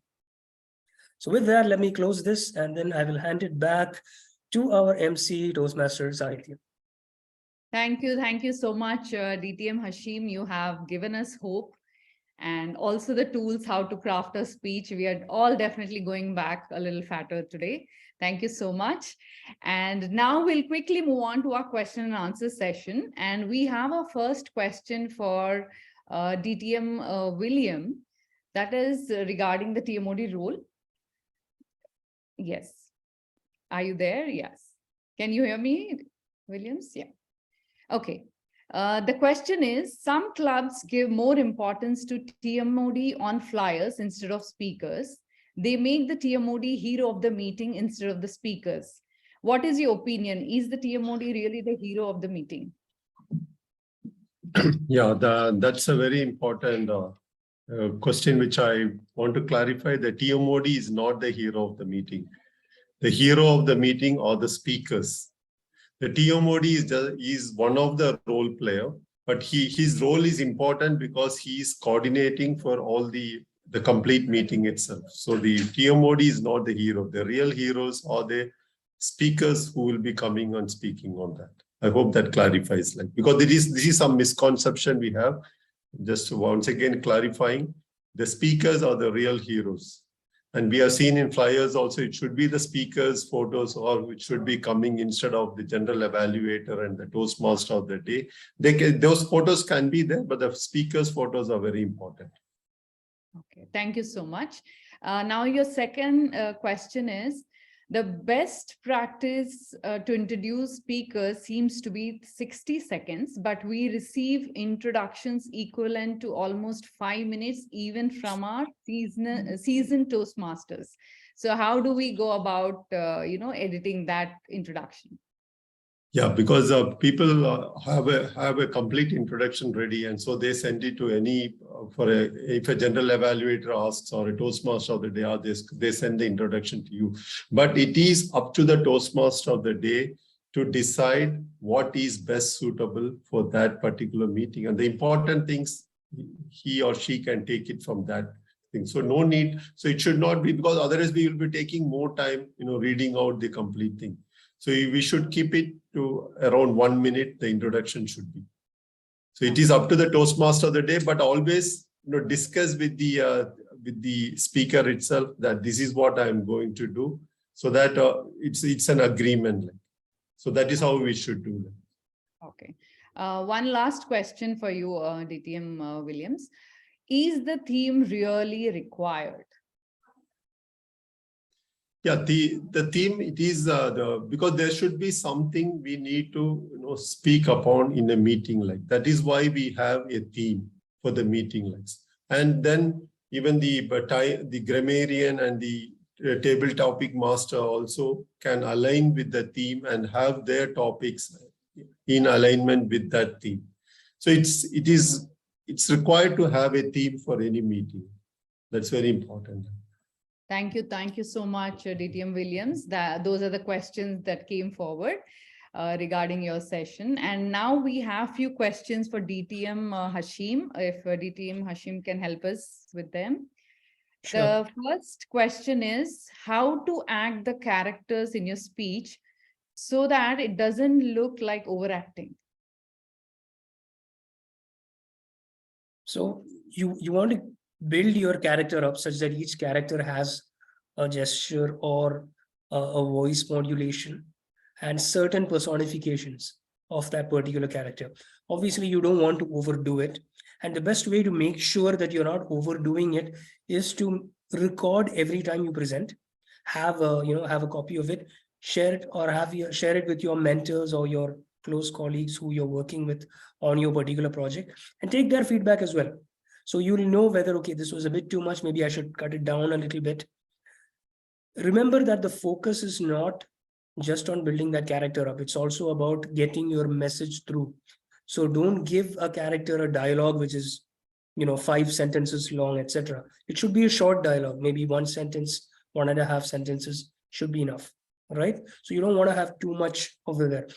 So with that, let me close this, and then I will hand it back to our MC, Toastmaster Sahitya.
Thank you so much, DTM Hashim. You have given us hope and also the tools how to craft a speech. We are all definitely going back a little fatter today. Thank you so much. And now we'll quickly move on to our question and answer session. And we have our first question for DTM William, that is regarding the TMOD role. Yes. Are you there? Yes. Can you hear me, Williams? Yeah. Okay. The question is, some clubs give more importance to TMOD on flyers instead of speakers. They make the TMOD hero of the meeting instead of the speakers. What is your opinion? Is the TMOD really the hero of the meeting?
Yeah, that's a very important question, which I want to clarify. The TMOD is not the hero of the meeting. The hero of the meeting are the speakers. The TMOD is one of the role player, but his role is important because he is coordinating for all the complete meeting itself. So the TMOD is not the hero. The real heroes are the speakers who will be coming and speaking on that. I hope that clarifies, because this is some misconception we have. Just once again clarifying, the speakers are the real heroes. And we have seen in flyers also, it should be the speakers' photos, or it should be coming instead of the general evaluator and the Toastmaster of the day. Those photos can be there, but the speakers' photos are very important.
Okay, thank you so much. Now your second question is, the best practice to introduce speakers seems to be 60 seconds, but we receive introductions equivalent to almost 5 minutes, even from our seasoned Toastmasters. So how do we go about, editing that introduction?
Yeah, because people have a complete introduction ready, and so they send it to any if a general evaluator asks, or a Toastmaster of the day, they send the introduction to you. But it is up to the Toastmaster of the day to decide what is best suitable for that particular meeting, and the important things he or she can take it from that thing. So no need. So it should not be, because otherwise we will be taking more time, reading out the complete thing. So we should keep it to around 1 minute, the introduction should be. So it is up to the Toastmaster of the day, but always discuss with the speaker itself that this is what I am going to do, so that it's an agreement. So that is how we should do that.
Okay. One last question for you, DTM Williams. Is the theme really required?
Yeah, the theme, it is because there should be something we need to speak upon in a meeting like that. Is why we have a theme for the meeting like. And then even the grammarian and the table topic master also can align with the theme and have their topics in alignment with that theme. So it's required to have a theme for any meeting. That's very important.
Thank you. Thank you so much, DTM Williams. Those are the questions that came forward regarding your session. And now we have few questions for DTM Hashim, if DTM Hashim can help us with them.
Sure.
The first question is how to act the characters in your speech so that it doesn't look like overacting.
So you want to build your character up such that each character has a gesture or a voice modulation and certain personifications of that particular character. Obviously, you don't want to overdo it. And the best way to make sure that you're not overdoing it is to record every time you present, have a copy of it, share it, or share it with your mentors or your close colleagues who you're working with on your particular project, and take their feedback as well. So you'll know whether, okay, this was a bit too much, maybe I should cut it down a little bit. Remember that the focus is not just on building that character up. It's also about getting your message through. So don't give a character a dialogue which is, 5 sentences long, etc. It should be a short dialogue, maybe 1 sentence, 1.5 sentences should be enough, right? So you don't want to have too much over there.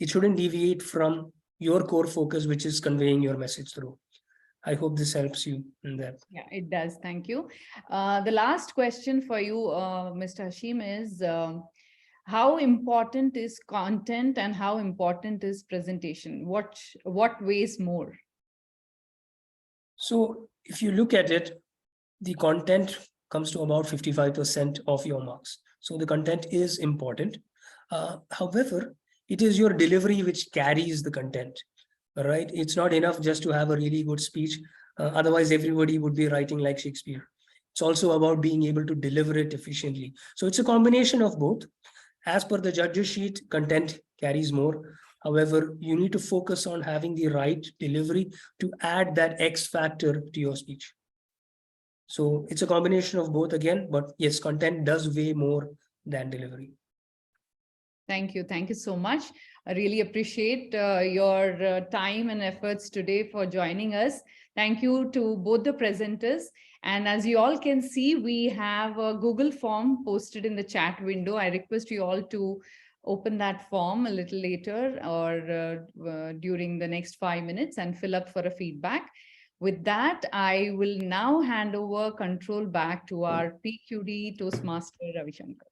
It shouldn't deviate from your core focus, which is conveying your message through. I hope this helps you in that.
Yeah, it does. Thank you. The last question for you, Mr. Hashim, is how important is content and how important is presentation? What weighs more?
So if you look at it, the content comes to about 55% of your marks. So the content is important. However, it is your delivery which carries the content, right? It's not enough just to have a really good speech. Otherwise, everybody would be writing like Shakespeare. It's also about being able to deliver it efficiently. So it's a combination of both. As per the judges sheet, content carries more. However, you need to focus on having the right delivery to add that X factor to your speech. So it's a combination of both again, but yes, content does weigh more than delivery.
Thank you. Thank you so much. I really appreciate your time and efforts today for joining us. Thank you to both the presenters. And as you all can see, we have a Google form posted in the chat window. I request you all to open that form a little later or during the next 5 minutes and fill up for a feedback. With that, I will now hand over control back to our PQD Toastmaster Ravi Shankar.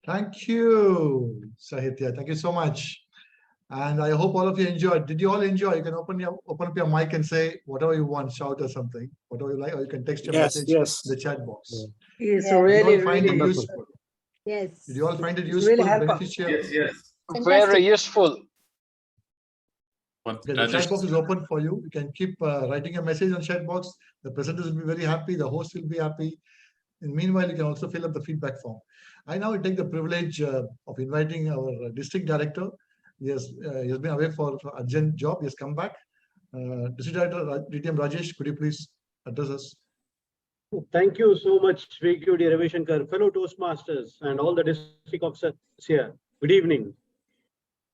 Thank you, Sahitya. Thank you so much. And I hope all of you enjoyed. Did you all enjoy? You can open up your mic and say whatever you want, shout or something, whatever you like, or you can text your message in the chat box.
It's
Did
really,
you all find
really
it useful?
Yes.
Did you all find it
It's
useful,
really helpful.
beneficial?
Yes.
Very useful.
Okay, the chat box is open for you. You can keep writing a message on chat box. The presenters will be very happy. The host will be happy. And meanwhile, you can also fill up the feedback form. I now take the privilege of inviting our district director. He has been away for urgent job. He has come back. District Director DTM Rajesh, could you please address us?
Thank you so much, PQD Ravi Shankar, fellow Toastmasters, and all the district officers here. Good evening.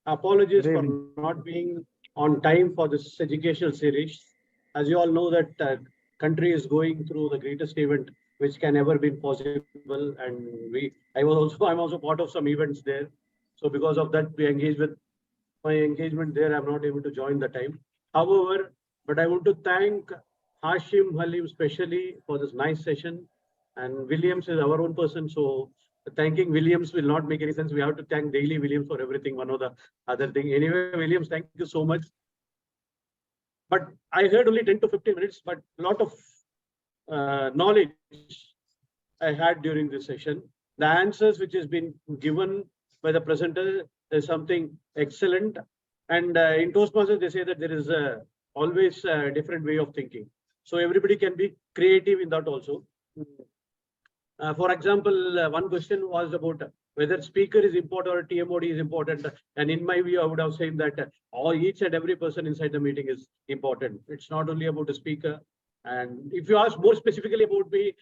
Apologies for not being on time for this educational series. As you all know that country is going through the greatest event which can ever be possible, and I'm also part of some events there. So because of that, we engage with my engagement there. I'm not able to join the time. However, but I want to thank Hashim, Haleem especially for this nice session, and Williams is our own person. So thanking Williams will not make any sense. We have to thank daily Williams for everything, one or the other thing. Anyway, Williams, thank you so much. But I heard only 10 to 15 minutes, but a lot of knowledge I had during this session. The answers which has been given by the presenter is something excellent. And in Toastmasters, they say that there is always a different way of thinking. So everybody can be creative in that also. For example, one question was about whether speaker is important or TMOD is important. And in my view, I would have said that each and every person inside the meeting is important. It's not only about the speaker. And if you ask more specifically about me,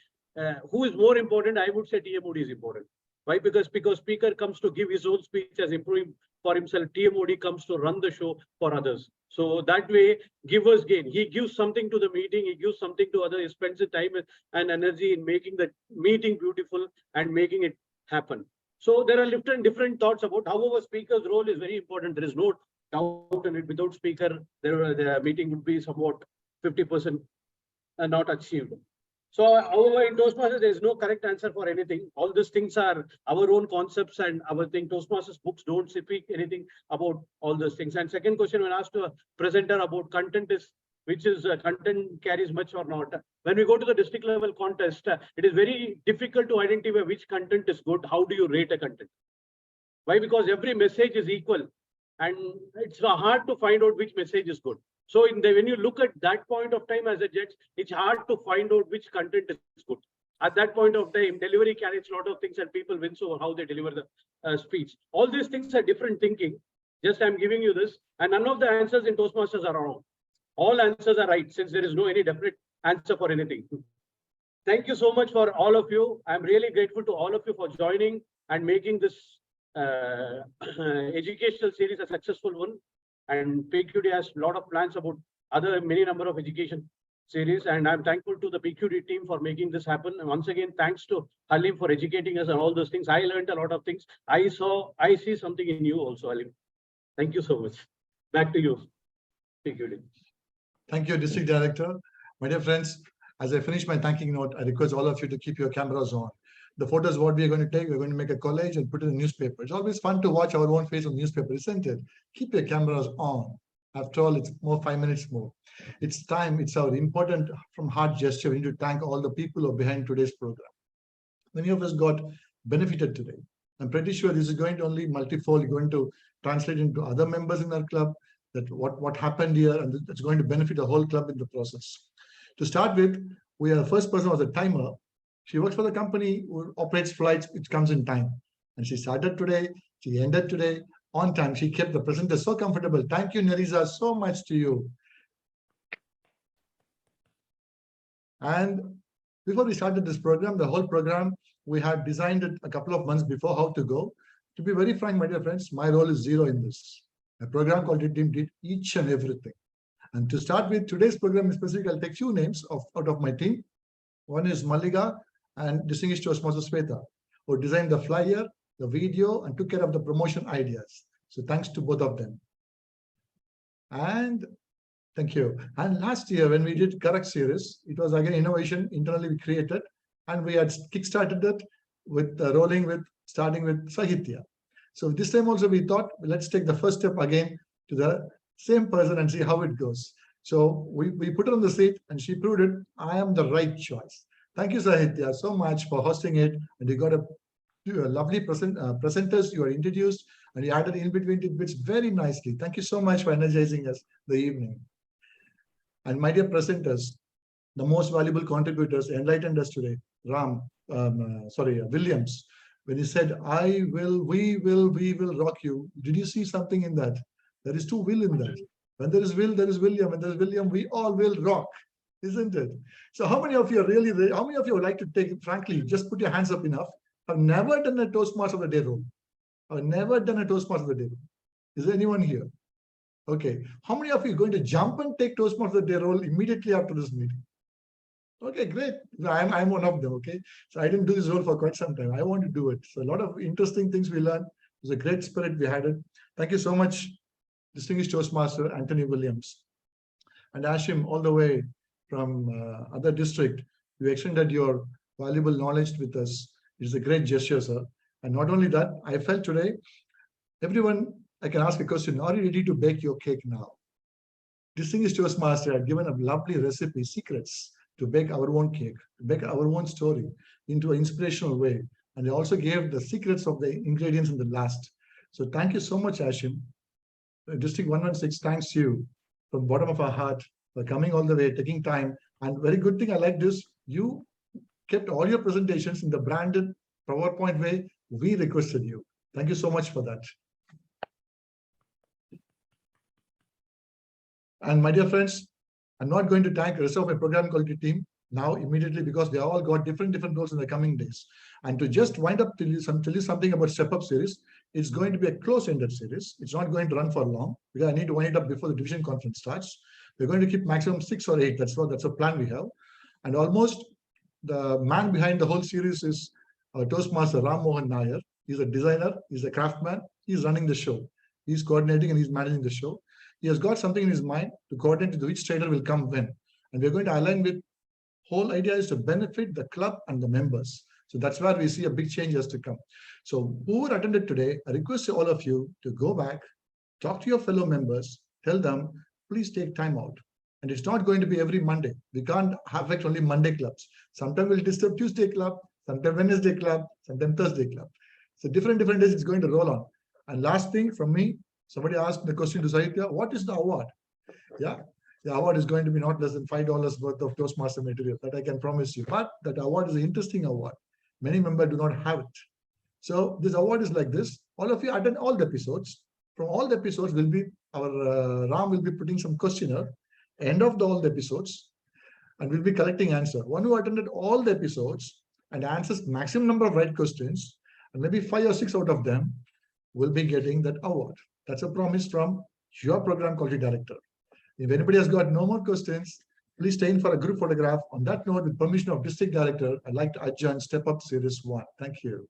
who is more important? I would say TMOD is important. Why? Because speaker comes to give his own speech as improving for himself. TMOD comes to run the show for others. So that way, givers gain. He gives something to the meeting. He gives something to others. He spends his time and energy in making the meeting beautiful and making it happen. So there are different thoughts about. However, speaker's role is very important. There is no doubt in it. Without speaker, the meeting would be somewhat 50% not achieved. So, however, in Toastmasters, there is no correct answer for anything. All these things are our own concepts and our thing. Toastmasters books don't speak anything about all those things. And second question, when asked to a presenter about content is, which is content carries much or not. When we go to the district level contest, it is very difficult to identify which content is good. How do you rate a content? Why? Because every message is equal. And it's hard to find out which message is good. So when you look at that point of time as a judge, it's hard to find out which content is good. At that point of time, delivery carries a lot of things and people wins over how they deliver the speech. All these things are different thinking. Just I'm giving you this. And none of the answers in Toastmasters are wrong. All answers are right since there is no any definite answer for anything. Thank you so much for all of you. I'm really grateful to all of you for joining and making this educational series a successful one. And PQD has a lot of plans about many number of education series. And I'm thankful to the PQD team for making this happen. And once again, thanks to Haleem for educating us on all those things. I learned a lot of things. I see something in you also, Haleem. Thank you so much. Back to you, PQD.
Thank you, District Director. My dear friends, as I finish my thanking note, I request all of you to keep your cameras on. The photos, what we are going to take, we're going to make a collage and put it in the newspaper. It's always fun to watch our own face on newspaper, isn't it? Keep your cameras on. After all, it's more 5 minutes more. It's time. It's our important from heart gesture. We need to thank all the people who are behind today's program. Many of us got benefited today. I'm pretty sure this is going to only multifold, going to translate into other members in our club, that what happened here, and it's going to benefit the whole club in the process. To start with, the first person was a timer. She works for the company who operates flights, which comes in time. And she started today, she ended today on time. She kept the presenter so comfortable. Thank you, Nerissa, so much to you. And before we started this program, the whole program, we had designed it a couple of months before how to go. To be very frank, my dear friends, my role is zero in this. A program called team did each and everything. And to start with today's program specifically, I'll take few names out of my team. One is Malika and distinguished Toastmaster Sweta, who designed the flyer, the video, and took care of the promotion ideas. So thanks to both of them. And thank you. And last year, when we did Correct series, it was again innovation internally we created, and we had kickstarted it with starting with Sahitya. So this time also we thought, let's take the first step again to the same person and see how it goes. So we put her on the seat and she proved it. I am the right choice. Thank you, Sahitya, so much for hosting it. And you got a lovely presenters you are introduced, and you added in between tidbits very nicely. Thank you so much for energizing us the evening. And my dear presenters, the most valuable contributors enlightened us today. Williams, when he said, we will rock you. Did you see something in that? There is two will in that. When there is will, there is William. When there is William, we all will rock, isn't it? So how many of you are really, how many of you would like to take, frankly, just put your hands up enough. I've never done a Toastmaster of the Day role. I've never done a Toastmaster of the Day role. Is there anyone here? Okay. How many of you are going to jump and take Toastmaster of the Day role immediately after this meeting? Okay, great. I'm one of them, okay? So I didn't do this role for quite some time. I want to do it. So a lot of interesting things we learned. It was a great spirit we had it. Thank you so much, distinguished Toastmaster Antony Williams. And Hashim, all the way from other district, you extended your valuable knowledge with us. It's a great gesture, sir. And not only that, I felt today, everyone, I can ask a question, are you ready to bake your cake now? Distinguished Toastmaster had given a lovely recipe, secrets, to bake our own cake, to bake our own story into an inspirational way. And they also gave the secrets of the ingredients in the last. So thank you so much, Hashim. District 116 thanks you from the bottom of our heart for coming all the way, taking time. And very good thing I like this, you kept all your presentations in the branded PowerPoint way we requested you. Thank you so much for that. And my dear friends, I'm not going to thank the rest of my program quality team. now immediately, because they all got different roles in the coming days. And to just wind up, tell you something about Step Up series. It's going to be a close-ended series. It's not going to run for long because I need to wind it up before the division conference starts. We're going to keep maximum 6 or 8. That's a plan we have. And almost the man behind the whole series is our Toastmaster Ram Mohan Nair. He's a designer, he's a craftsman, he's running the show. He's coordinating and he's managing the show. He has got something in his mind to coordinate to which trader will come when. And we're going to align with, whole idea is to benefit the club and the members. So that's where we see a big changes to come. So who attended today, I request all of you to go back, talk to your fellow members, tell them, please take time out. And it's not going to be every Monday. We can't have it only Monday clubs. Sometimes we'll disturb Tuesday club, sometimes Wednesday club, sometimes Thursday club. So different days it's going to roll on. And last thing from me, somebody asked the question to Sahitya, what is the award? Yeah, the award is going to be not less than $5 worth of Toastmaster material, that I can promise you. But that award is an interesting award. Many members do not have it. So this award is like this. All of you attend all the episodes. From all the episodes will be, our Ram will be putting some questionnaire, end of all the episodes, and we'll be collecting answer. One who attended all the episodes and answers maximum number of right questions, and maybe 5 or 6 out of them will be getting that award. That's a promise from your program quality director. If anybody has got no more questions, please stay in for a group photograph. On that note, with permission of district director, I'd like to adjourn Step Up Series 1. Thank you.